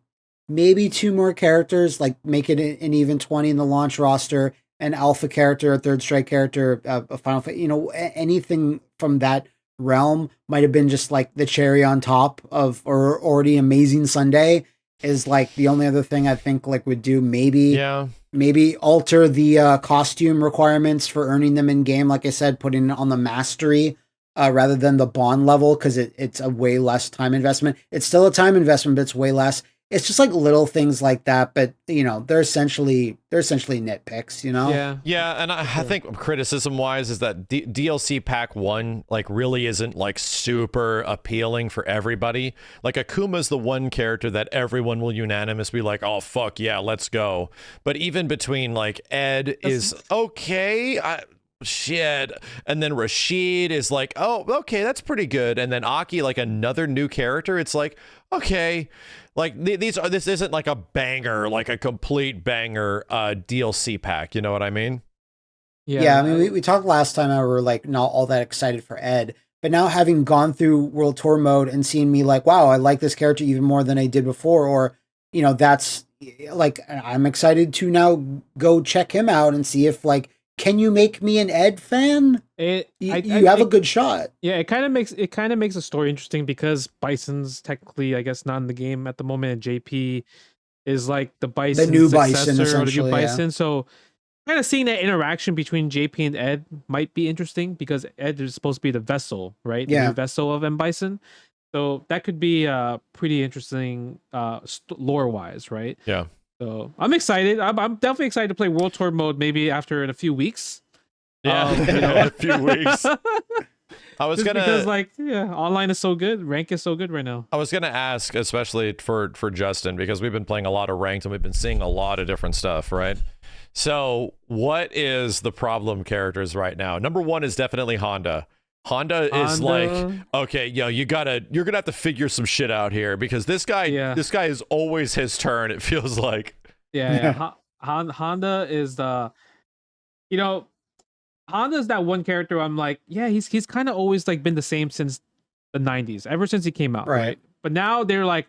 maybe 2 more characters, like make it an even 20 in the launch roster, an alpha character, a third strike character, a final, anything from that realm might have been just like the cherry on top of or already amazing Sunday. Is like the only other thing I think like would do. Maybe alter the costume requirements for earning them in game. Like I said, putting it on the mastery. Rather than the bond level, because it's a way less time investment. It's still a time investment, but it's way less. It's just like little things like that, but they're essentially nitpicks, Yeah, and I think criticism wise is that DLC pack 1 like really isn't like super appealing for everybody. Like Akuma's the one character that everyone will unanimously be like, oh fuck yeah, let's go. But even between like Ed is okay. Shit, and then Rashid is like, oh okay, that's pretty good, and then Aki, like another new character, it's like, okay, like this isn't like a banger, like a complete banger DLC pack, you know what I mean? Yeah, I mean, we talked last time, I were like not all that excited for Ed, but now having gone through World Tour mode and seeing me like, wow, I like this character even more than I did before, or, that's like, I'm excited to now go check him out and see if like, can you make me an Ed fan? You have a good shot. Yeah, it kind of makes the story interesting because Bison's technically, I guess, not in the game at the moment, and JP is like the Bison, the new successor, Bison, or the new Bison. Yeah. So kind of seeing that interaction between JP and Ed might be interesting because Ed is supposed to be the vessel, right? The new vessel of M. Bison. So that could be pretty interesting lore wise, right? Yeah. So I'm excited. I'm definitely excited to play World Tour mode maybe after in a few weeks. Yeah, in a few weeks. I was because online is so good, rank is so good right now. I was gonna ask, especially for Justin, because we've been playing a lot of ranked and we've been seeing a lot of different stuff, right? So what is the problem characters right now? Number one is definitely Honda. Honda is like, okay, you're gonna have to figure some shit out here because this guy is always his turn. It feels like. Honda is the, Honda's that one character I'm like, yeah, he's kind of always like been the same since the 90s, ever since he came out, right? But now they're like,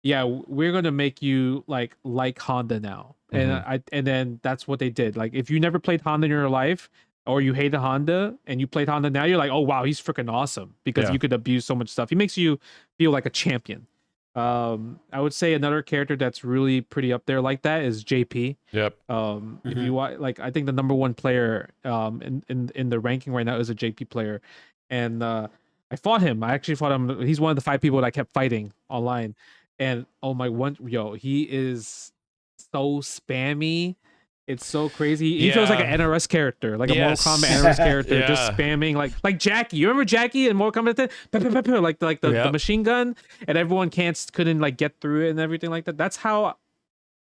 yeah, we're gonna make you like Honda now, and then that's what they did. Like, if you never played Honda in your life, or you hated Honda and you played Honda now, you're like, oh wow, he's freaking awesome because you could abuse so much stuff. He makes you feel like a champion. I would say another character that's really pretty up there like that is JP. Yep. If you want, like, I think the number one player in the ranking right now is a JP player, and I fought him. I actually fought him. He's one of the 5 people that I kept fighting online, and he is so spammy. It's so crazy. He feels like an NRS character, like a Mortal Kombat NRS character, just spamming like Jackie. You remember Jackie in Mortal Kombat? Like the machine gun, and everyone couldn't like get through it and everything like that. That's how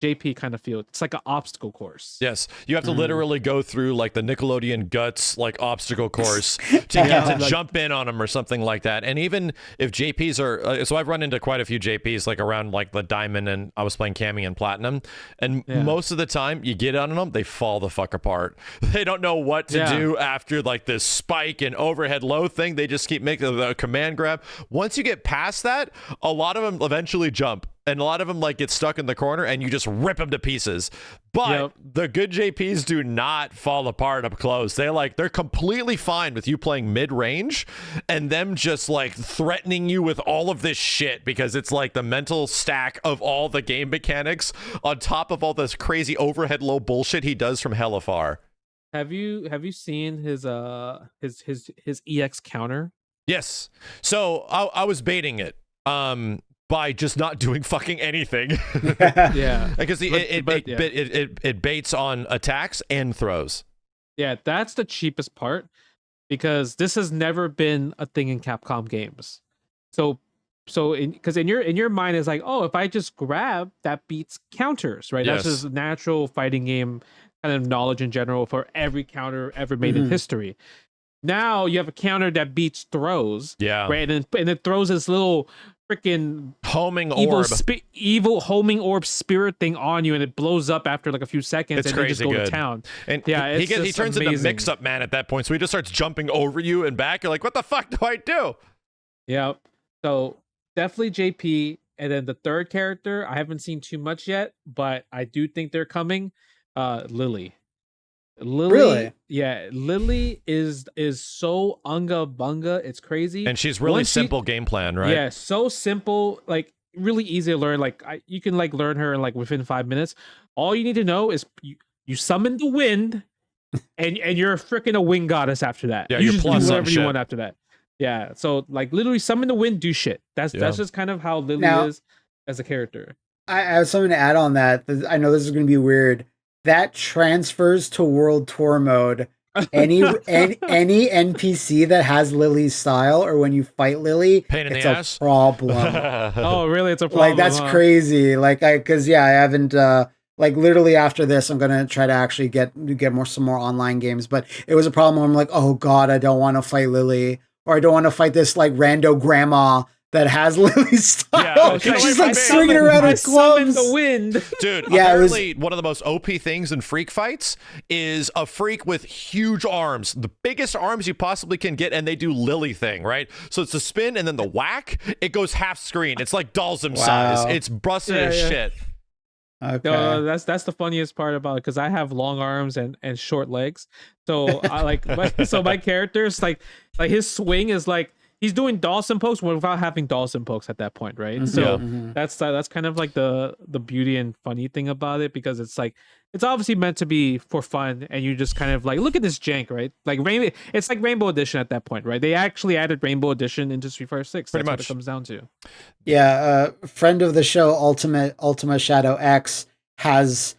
JP kind of feels. It's like an obstacle course. Yes, you have to literally go through like the Nickelodeon Guts like obstacle course to get to jump in on them or something like that. And even if JPs are, so I've run into quite a few JPs like around like the Diamond, and I was playing Cammy and Platinum, and most of the time you get on them, they fall the fuck apart. They don't know what to do after like this spike and overhead low thing. They just keep making the command grab. Once you get past that, a lot of them eventually jump. And a lot of them like get stuck in the corner and you just rip them to pieces. But the good JPs do not fall apart up close. They're completely fine with you playing mid-range and them just like threatening you with all of this shit because it's like the mental stack of all the game mechanics on top of all this crazy overhead low bullshit he does from hella far. Have you seen his EX counter? Yes. So I was baiting it. By just not doing fucking anything. Because it baits on attacks and throws. Yeah, that's the cheapest part because this has never been a thing in Capcom games. So because in your mind is like, oh, if I just grab, that beats counters, right? Yes. That's just natural fighting game kind of knowledge in general for every counter ever made in history. Now you have a counter that beats throws, right? And it throws this little freaking homing orb, evil homing orb spirit thing on you, and it blows up after like a few seconds. It's and crazy then just go good. to town. And he turns amazing. into mix-up man at that point, so he just starts jumping over you and back. You're like, what the fuck do I do? Yeah. So definitely JP, and then the third character I haven't seen too much yet, but I do think they're coming. Lily, really? Yeah, Lily is so unga bunga, it's crazy. And she's really simple game plan, right? Yeah, so simple, like really easy to learn. Like you can like learn her like within 5 minutes. All you need to know is you summon the wind, and you're freaking a wind goddess after that. Yeah, you just do whatever you want after that. Yeah, so like literally summon the wind, do shit. That's just kind of how Lily is as a character. I have something to add on that. I know this is going to be weird. That transfers to World Tour mode. Any NPC that has Lily's style, or when you fight Lily, it's a problem. Oh, really? It's a problem. Like that's crazy. Like I haven't like literally after this, I'm gonna try to actually get some more online games. But it was a problem where I'm like, oh god, I don't want to fight Lily, or I don't want to fight this like rando grandma that has Lily's style. Yeah, she's like swinging around her clubs. The wind. Dude, apparently one of the most OP things in freak fights is a freak with huge arms, the biggest arms you possibly can get, and they do Lily thing, right? So it's a spin and then the whack, it goes half screen. It's like Dalsum size. It's busted as shit. Okay. No, that's the funniest part about it, because I have long arms and short legs. So I like my character's like his swing is like he's doing Dawson pokes without having Dawson pokes at that point, right? So that's kind of like the beauty and funny thing about it, because it's like it's obviously meant to be for fun, and you just kind of like look at this jank, right? Like it's like Rainbow Edition at that point, right? They actually added Rainbow Edition into Street Fighter 6. That's what it comes down to. Yeah, friend of the show, Ultima Shadow X, has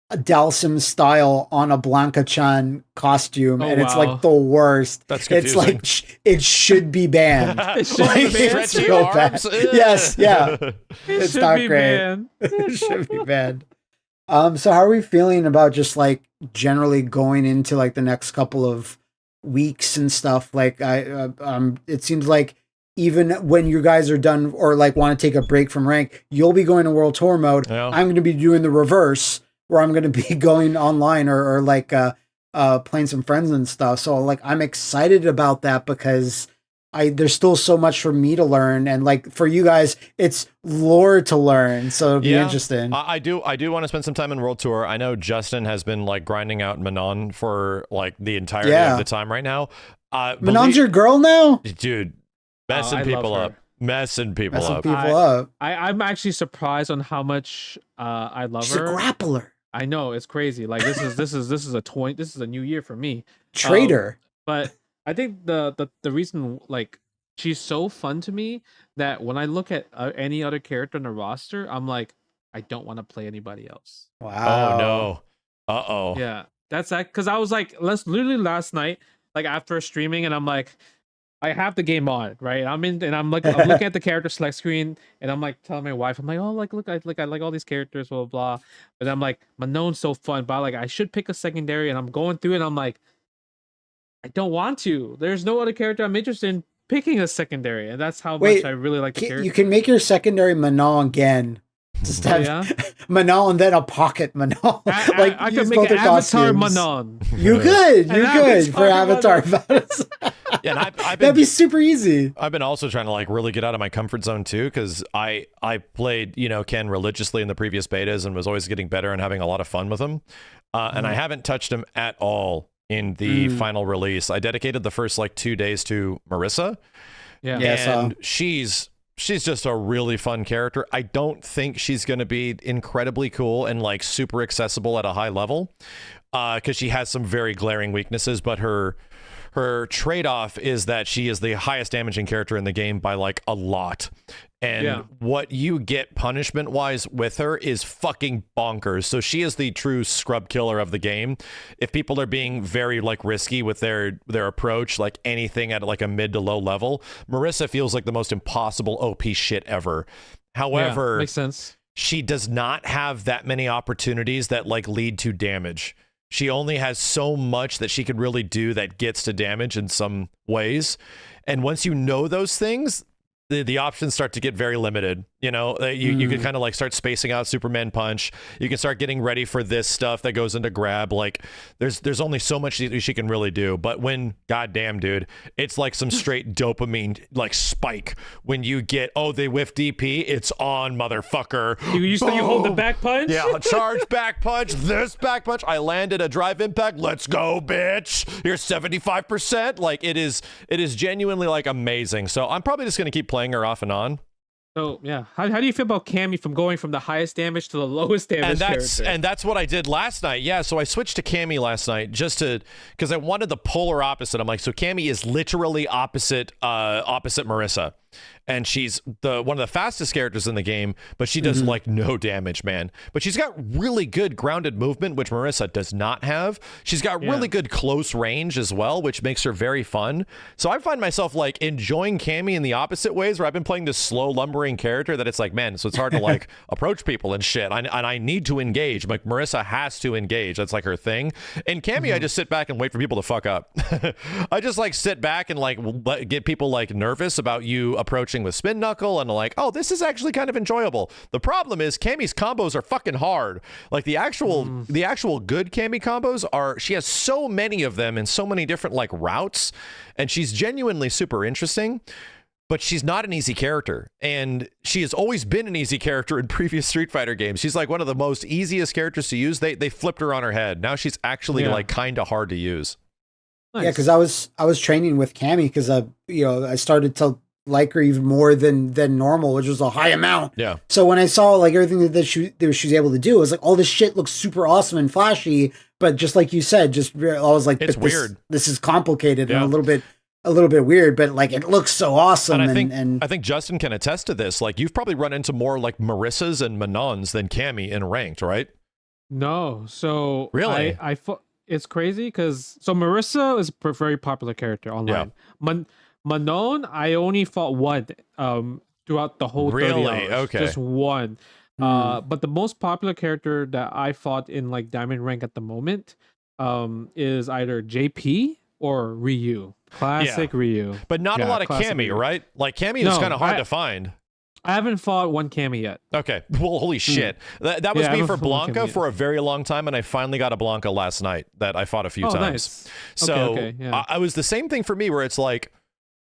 a Dalsum style on a Blanca-chan costume, and it's like the worst. That's confusing. It's like it should be banned. It should be banned. Stretchy arms? Yes, yeah. It's not great. It should be banned. So how are we feeling about just like generally going into like the next couple of weeks and stuff? Like it seems like even when you guys are done or like want to take a break from rank, you'll be going to World Tour mode. Yeah. I'm going to be doing the reverse, where I'm going to be going online or like playing some friends and stuff. So like I'm excited about that, because there's still so much for me to learn, and like for you guys, it's lore to learn. So it'll be interesting. I do want to spend some time in World Tour. I know Justin has been like grinding out Manon for like the entirety of the time right now. Manon's your girl now, dude. Messing people up. Messing people up. I'm actually surprised on how much I love her. She's a grappler. I know, it's crazy. Like this is a new year for me. Traitor. But I think the reason, like, she's so fun to me that when I look at any other character on the roster, I'm like, I don't want to play anybody else. Wow. Oh no. Uh-oh. Yeah. That's that, because I was like, literally last night, like after streaming, and I'm like, I have the game on, right? I'm looking at the character select screen, and I'm like telling my wife, I'm like, oh, like look, I like all these characters, blah blah blah. But I'm like, Manon's so fun, but like I should pick a secondary, and I'm going through it, and I'm like, I don't want to. There's no other character I'm interested in picking a secondary, and that's how much I really like the character. You can make your secondary Manon again. Just have Manon and then a pocket Manon. I could make an Avatar Manon. You could for Avatar. Yeah, and that'd be super easy. I've been also trying to like really get out of my comfort zone too, because I played Ken religiously in the previous betas and was always getting better and having a lot of fun with him, and I haven't touched him at all in the final release. I dedicated the first like 2 days to Marissa, and she's just a really fun character. I don't think she's going to be incredibly cool and like super accessible at a high level, because she has some very glaring weaknesses, but her trade-off is that she is the highest damaging character in the game by like a lot. And what you get punishment-wise with her is fucking bonkers. So she is the true scrub killer of the game. If people are being very like risky with their approach, like anything at like a mid to low level, Marissa feels like the most impossible OP shit ever. However, makes sense. She does not have that many opportunities that like lead to damage. She only has so much that she can really do that gets to damage in some ways. And once you know those things, the options start to get very limited. You can kind of like start spacing out Superman Punch. You can start getting ready for this stuff that goes into grab. Like there's only so much she can really do. But when, goddamn, dude, it's like some straight dopamine like spike when you get, they whiff DP, it's on, motherfucker. You hold the back punch? Yeah, charge back punch, this back punch. I landed a drive impact. Let's go, bitch. You're 75%. Like it is genuinely like amazing. So I'm probably just gonna keep playing her off and on. So yeah, how do you feel about Cammy from going from the highest damage to the lowest damage? And that's what I did last night. Yeah, so I switched to Cammy last night because I wanted the polar opposite. I'm like, so Cammy is literally opposite Marissa. And she's one of the fastest characters in the game, but she does like no damage, man. But she's got really good grounded movement, which Marissa does not have. She's got really good close range as well, which makes her very fun. So I find myself like enjoying Cammy in the opposite ways, where I've been playing this slow lumbering character that it's like, man, so it's hard to like approach people and shit. And I need to engage. Like Marissa has to engage. That's like her thing. In Cammy, I just sit back and wait for people to fuck up. I just like sit back and like get people like nervous about you approaching with spin knuckle, and I'm like, oh, this is actually kind of enjoyable. The problem is Cammy's combos are fucking hard. Like the actual good Cammy combos she has so many of them in so many different like routes, and she's genuinely super interesting. But she's not an easy character, and she has always been an easy character in previous Street Fighter games. She's like one of the most easiest characters to use. They flipped her on her head. Now she's actually like kind of hard to use. Nice. Yeah, because I was training with Cammy because I started to like her even more than normal, which was a high amount. Yeah. So when I saw like everything that she was able to do, it was like all this shit looks super awesome and flashy, but just like you said, I was like, it's weird. This is complicated and a little bit weird, but like it looks so awesome. And I think Justin can attest to this. Like you've probably run into more like Marissas and Manons than Cammy in ranked, right? No. So really, it's crazy because Marissa is a very popular character online. Yeah. Manon, I only fought one throughout the whole 30 hours. Okay. Just one. But the most popular character that I fought in like Diamond rank at the moment is either JP or Ryu. Classic Ryu. But not a lot of Cammy, right? Like Cammy is kind of hard to find. I haven't fought one Cammy yet. Okay. Well, holy shit. That was me for Blanca for a very long time, and I finally got a Blanca last night that I fought a few times. Nice. So I was the same thing for me where it's like,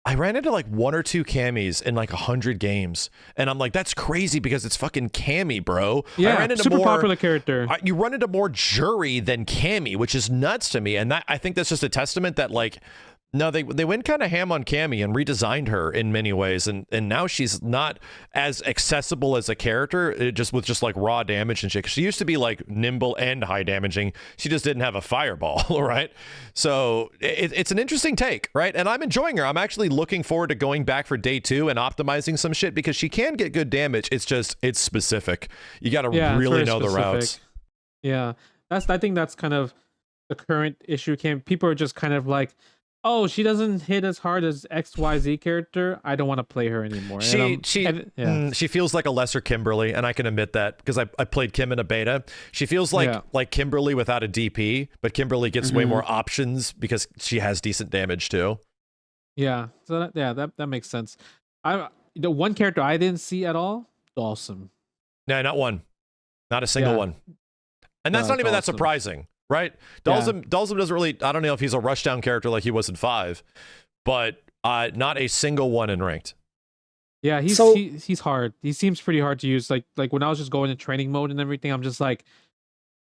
I ran into like one or two Cammys in like 100 games, and I'm like, that's crazy because it's fucking Cammy, bro. Yeah, I ran into super popular character. You run into more Jury than Cammy, which is nuts to me, and I think that's just a testament that like, no, they went kind of ham on Cammy and redesigned her in many ways, and now she's not as accessible as a character, with just like raw damage and shit. 'Cause she used to be like nimble and high damaging. She just didn't have a fireball, right? So it's an interesting take, right? And I'm enjoying her. I'm actually looking forward to going back for day 2 and optimizing some shit because she can get good damage. It's specific. You got to really know the routes. Yeah, I think that's kind of the current issue. People are just kind of like, oh, she doesn't hit as hard as XYZ character. I don't want to play her anymore. She feels like a lesser Kimberly, and I can admit that because I played Kim in a beta. She feels like Kimberly without a DP, but Kimberly gets way more options because she has decent damage too. Yeah, so that makes sense. The one character I didn't see at all, Dawson. No, not one, not a single one, and that's not even that surprising. Right? Dalsum doesn't really, I don't know if he's a rushdown character like he was in 5, but not a single one in ranked. Yeah, he's hard. He seems pretty hard to use. Like when I was just going in training mode and everything, I'm just like,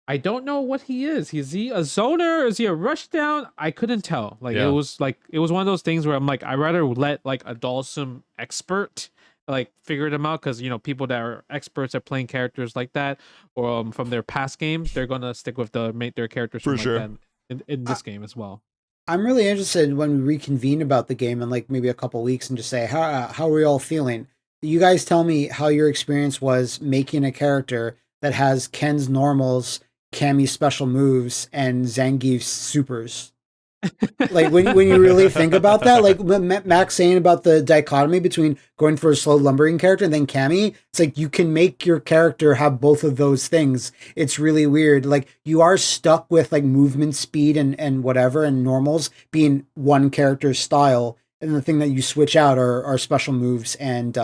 I don't know what he is. Is he a zoner? Is he a rushdown? I couldn't tell. It was one of those things where I'm like, I'd rather let like a Dalsum expert like figure them out, because people that are experts at playing characters like that or from their past games, they're gonna stick with their characters for sure like that in this game as well. I'm really interested when we reconvene about the game in like maybe a couple weeks and just say how are we all feeling. You guys tell me how your experience was making a character that has Ken's normals, Cammy's special moves, and Zangief's supers. Like when you really think about that, like Max saying about the dichotomy between going for a slow lumbering character and then Cammy, it's like you can make your character have both of those things. It's really weird. Like you are stuck with like movement speed and whatever and normals being one character's style, and the thing that you switch out are special moves and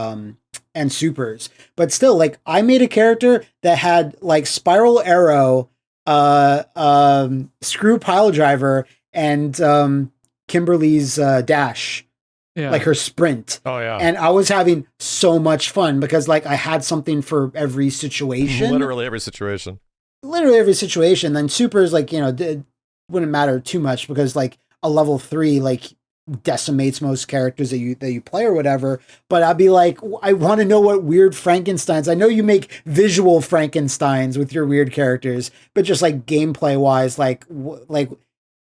supers. But still, like I made a character that had like spiral arrow, screw pile driver, and Kimberly's dash, like her sprint. Oh yeah. And I was having so much fun because like I had something for every situation. Literally every situation. Then supers, like, it wouldn't matter too much because like a level 3 like decimates most characters that you play or whatever. But I'd be like, I want to know what weird Frankensteins. I know you make visual Frankensteins with your weird characters, but just like gameplay wise, like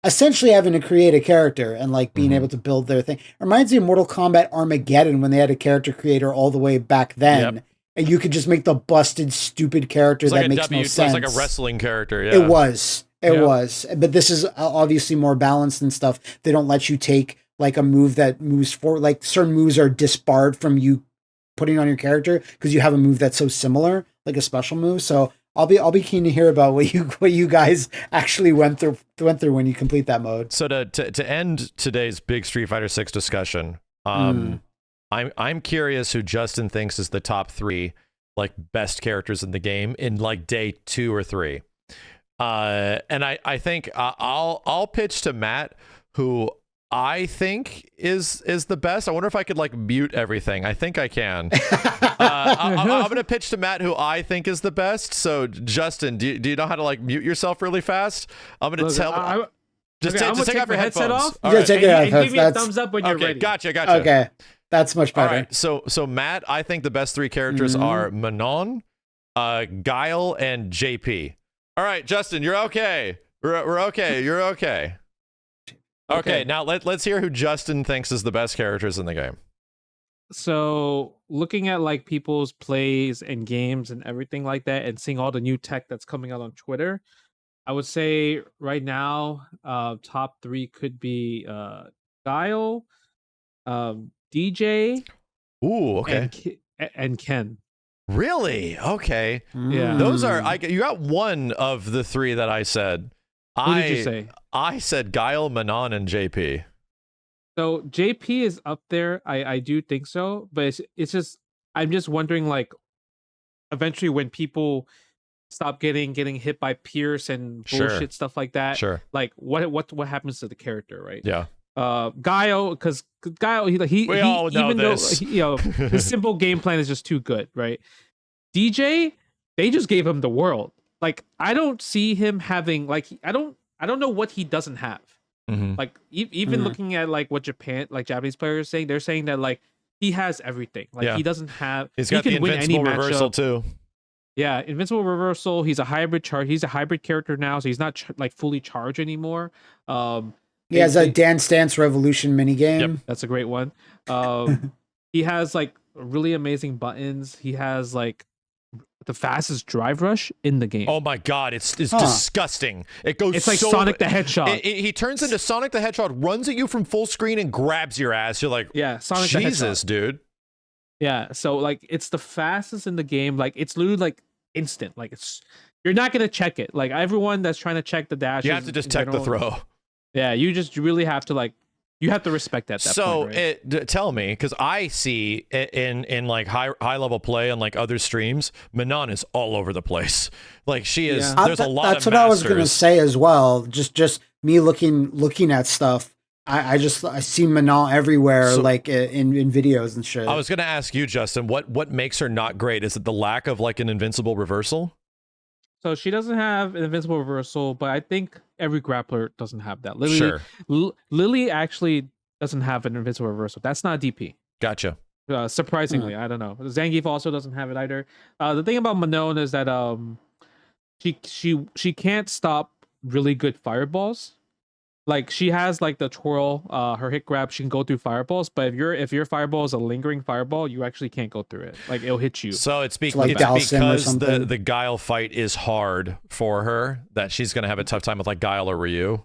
essentially having to create a character and like being able to build their thing. It reminds me of Mortal Kombat Armageddon when they had a character creator all the way back then. Yep. And you could just make the busted, stupid character that makes no sense. It's like a wrestling character. Yeah. It was. But this is obviously more balanced and stuff. They don't let you take like a move that moves forward. Like certain moves are disbarred from you putting on your character because you have a move that's so similar, like a special move. So I'll be keen to hear about what you guys actually went through when you complete that mode. So to end today's big Street Fighter 6 discussion, I'm curious who Justin thinks is the top 3 like best characters in the game in like day 2 or 3. And I think I'll pitch to Matt who I think is the best. I wonder if I could like mute everything. I think I can. I'm gonna pitch to Matt who I think is the best. So Justin, do you know how to like mute yourself really fast? I'm gonna tell. Just take off your headset headphones. off. All right. Take it off. And give me a thumbs up when you're ready. Gotcha. Okay, that's much better. All right, so Matt, I think the best 3 characters are Manon, Guile, and JP. All right, Justin, you're okay. We're okay. You're okay. Okay, now let's hear who Justin thinks is the best characters in the game. So looking at like people's plays and games and everything like that, and seeing all the new tech that's coming out on Twitter, I would say right now, top 3 could be Guile, DJ, Ooh, okay, and Ken. Really? Okay. Yeah. Those are you got one of the 3 that I said. Who did you say? I said Guile, Manon, and JP. So JP is up there. I do think so, but it's just I'm just wondering like eventually when people stop getting hit by Pierce and bullshit stuff like that. Sure. Like what happens to the character, right? Yeah. Guile, because Guile, he all know even this. though his simple game plan is just too good, right? DJ, they just gave him the world. Like I don't see him having like I don't know what he doesn't have. Mm-hmm. Like even looking at like what Japanese players are saying, they're saying that like he has everything. Like he doesn't have. He's got the invincible reversal too. Yeah, invincible reversal. He's a hybrid charge. He's a hybrid character now, so he's not like fully charged anymore. He has a Dance Dance Revolution minigame. Yep, that's a great one. He has like really amazing buttons. He has like the fastest drive rush in the game. Oh my god, it's disgusting. It's like Sonic the Hedgehog. He turns into Sonic the Hedgehog, runs at you from full screen, and grabs your ass. You're like, Sonic Jesus, dude. Yeah, so like it's the fastest in the game. Like it's literally like instant. Like you're not gonna check it. Like everyone that's trying to check the dash, you have to just check the throw. Yeah, you really have to like. You have to respect that. So point, right? Tell me, because I see in like high level play on like other streams, Manon is all over the place. Like she is. Yeah. There's a lot. That's what I was gonna say as well. Just me looking at stuff. I see Manon everywhere, so, like in videos and shit. I was gonna ask you, Justin, what makes her not great? Is it the lack of like an invincible reversal? So she doesn't have an invincible reversal, but I think every grappler doesn't have that. Lily actually doesn't have an invincible reversal. That's not DP. Gotcha. Surprisingly, I don't know. Zangief also doesn't have it either. The thing about Manon is that she can't stop really good fireballs. Like she has like the twirl, her hit grab, she can go through fireballs, but if your fireball is a lingering fireball, you actually can't go through it. Like it'll hit you. So it's because the Guile fight is hard for her that she's gonna have a tough time with like Guile or Ryu.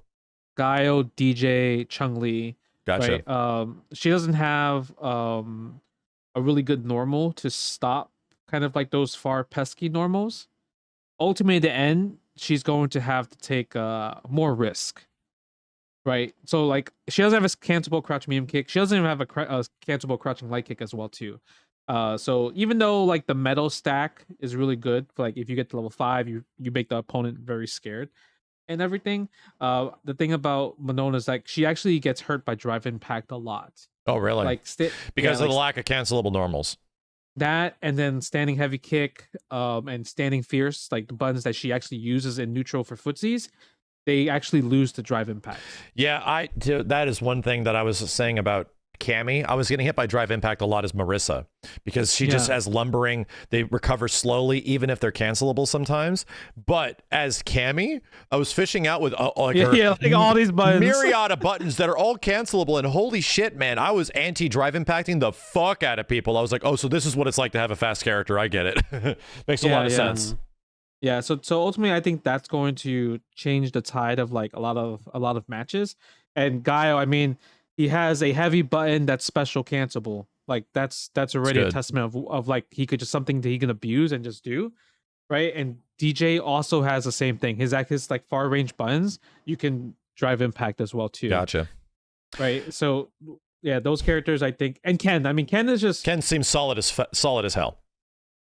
Guile, DJ, Chun-Li. Gotcha. Right? She doesn't have a really good normal to stop kind of like those far pesky normals. Ultimately, at the end, she's going to have to take more risk. Right, so like she doesn't have a cancelable crouch medium kick. She doesn't even have a cancelable crouching light kick as well too. So even though like the metal stack is really good, for, like if you get to level 5, you make the opponent very scared and everything. The thing about Manon is like she actually gets hurt by drive impact a lot. Oh really? Like because of the lack of cancelable normals. That and then standing heavy kick, and standing fierce, like the buttons that she actually uses in neutral for footsies. They actually lose the drive impact. Yeah, that is one thing that I was saying about Cammy. I was getting hit by drive impact a lot as Marissa because she just has lumbering. They recover slowly, even if they're cancelable sometimes. But as Cammy, I was fishing out with like all these buttons, myriad of buttons that are all cancelable. And holy shit, man, I was anti-drive impacting the fuck out of people. I was like, oh, so this is what it's like to have a fast character. I get it. Makes a lot of sense. Yeah, so ultimately, I think that's going to change the tide of like a lot of matches. And Guile, I mean, he has a heavy button that's special cancelable. Like that's already a testament of like he could just something that he can abuse and just do, right? And DJ also has the same thing. His like far range buttons, you can drive impact as well too. Gotcha. Right, so those characters I think, and Ken. I mean, Ken seems solid as hell.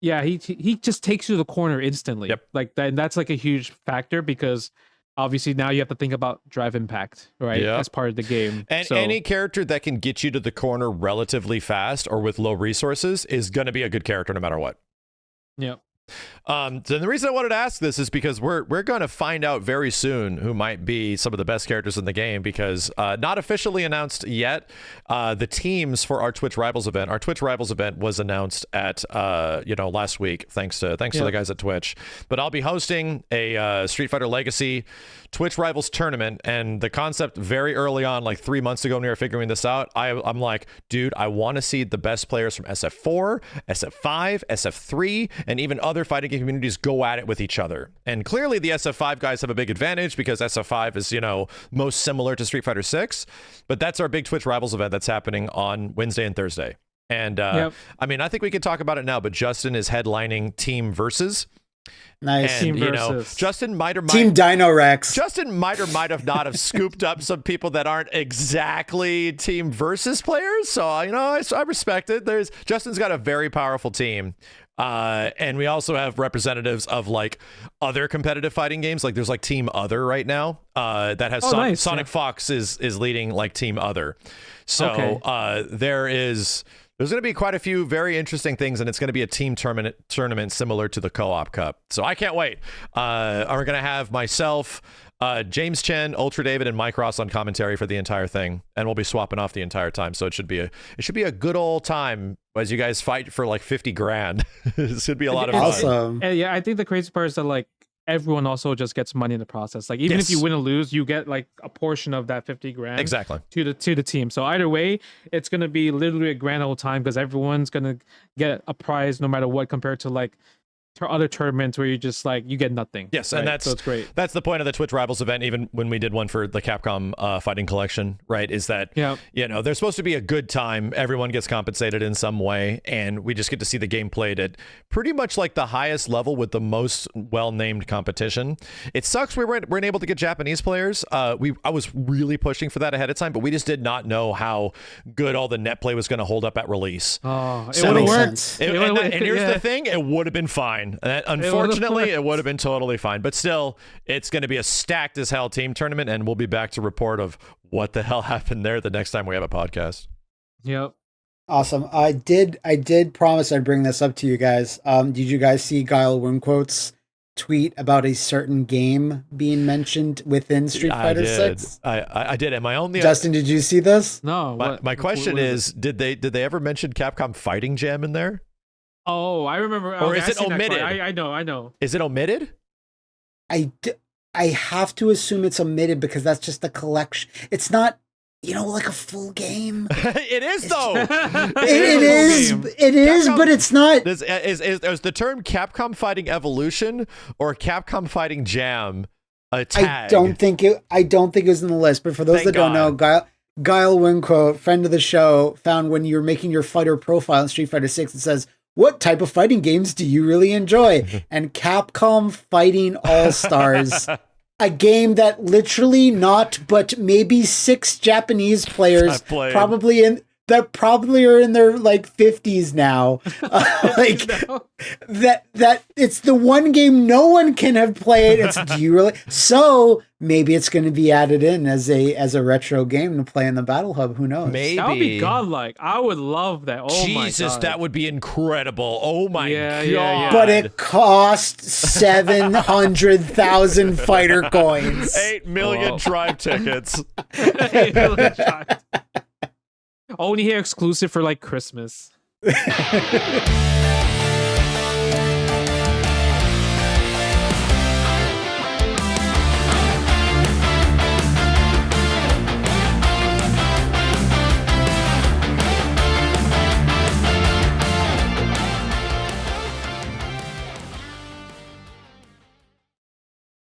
Yeah, he just takes you to the corner instantly. Yep. Like that, and that's like a huge factor because obviously now you have to think about drive impact, right? Yep. As part of the game. And any character that can get you to the corner relatively fast or with low resources is going to be a good character no matter what. Yeah. So the reason I wanted to ask this is because we're going to find out very soon who might be some of the best characters in the game, because not officially announced yet, the teams for our Twitch Rivals event. Our Twitch Rivals event was announced at last week, thanks to the guys at Twitch. But I'll be hosting a Street Fighter Legacy Twitch Rivals tournament, and the concept very early on, like 3 months ago when we were figuring this out, I'm like, dude, I want to see the best players from SF4, SF5, SF3, and even other fighting game communities go at it with each other. And clearly the SF5 guys have a big advantage because SF5 is, most similar to Street Fighter 6, but that's our big Twitch Rivals event that's happening on Wednesday and Thursday. And I mean, I think we could talk about it now, but Justin is headlining Team Versus. Nice. And, Justin might Team Dino Rex. Justin might have not have scooped up some people that aren't exactly Team Versus players. So, I respect it. Justin's got a very powerful team. And we also have representatives of like other competitive fighting games. Like there's like Team Other right now that has Sonic Fox is leading like Team Other. So there's going to be quite a few very interesting things, and it's going to be a team tournament similar to the Co-op Cup. So I can't wait. We're going to have myself, James Chen, Ultra David, and Mike Ross on commentary for the entire thing, and we'll be swapping off the entire time. So it should be a good old time as you guys fight for like 50 grand. It should be a lot of fun. Awesome. And I think the crazy part is that like everyone also just gets money in the process. Like even if you win or lose, you get like a portion of that 50 grand exactly to the team. So either way, it's gonna be literally a grand old time because everyone's gonna get a prize no matter what, compared to like other tournaments where you just like you get nothing. Yes, right? and that's great. That's the point of the Twitch Rivals event. Even when we did one for the Capcom Fighting Collection, right? Is that there's supposed to be a good time. Everyone gets compensated in some way, and we just get to see the game played at pretty much like the highest level with the most well-named competition. It sucks we weren't able to get Japanese players. I was really pushing for that ahead of time, but we just did not know how good all the net play was going to hold up at release. Oh, it would have worked. And here's the thing: it would have been fine. Unfortunately, it would have been totally fine. But still, it's going to be a stacked as hell team tournament, and we'll be back to report of what the hell happened there the next time we have a podcast. Yep. Awesome. I did promise I'd bring this up to you guys. Did you guys see Guile Wimquote's tweet about a certain game being mentioned within Street Fighter 6? I did. And my only Justin, did you see this? No. My question is, did they ever mention Capcom Fighting Jam in there? Oh, I remember. Or is it omitted? I know. Is it omitted? I have to assume it's omitted because that's just a collection. It's not, like a full game. It is though. It is, but it's not. Is the term Capcom Fighting Evolution or Capcom Fighting Jam a tag? I don't think it was in the list. But for those that don't know, Guile Wimquote, friend of the show, found when you're making your fighter profile in Street Fighter 6, it says, "What type of fighting games do you really enjoy?" And Capcom Fighting All-Stars, a game that literally not but maybe 6 Japanese players probably are in their like 50s now. That it's the one game no one can have played. Do you really? So maybe it's going to be added in as a retro game to play in the Battle Hub. Who knows? Maybe that would be godlike. I would love that. Oh Jesus, my God. That would be incredible. Oh my God! Yeah. But it cost 700,000 fighter coins. 8 million drive tickets. 8 million drive. Only here exclusive for like Christmas.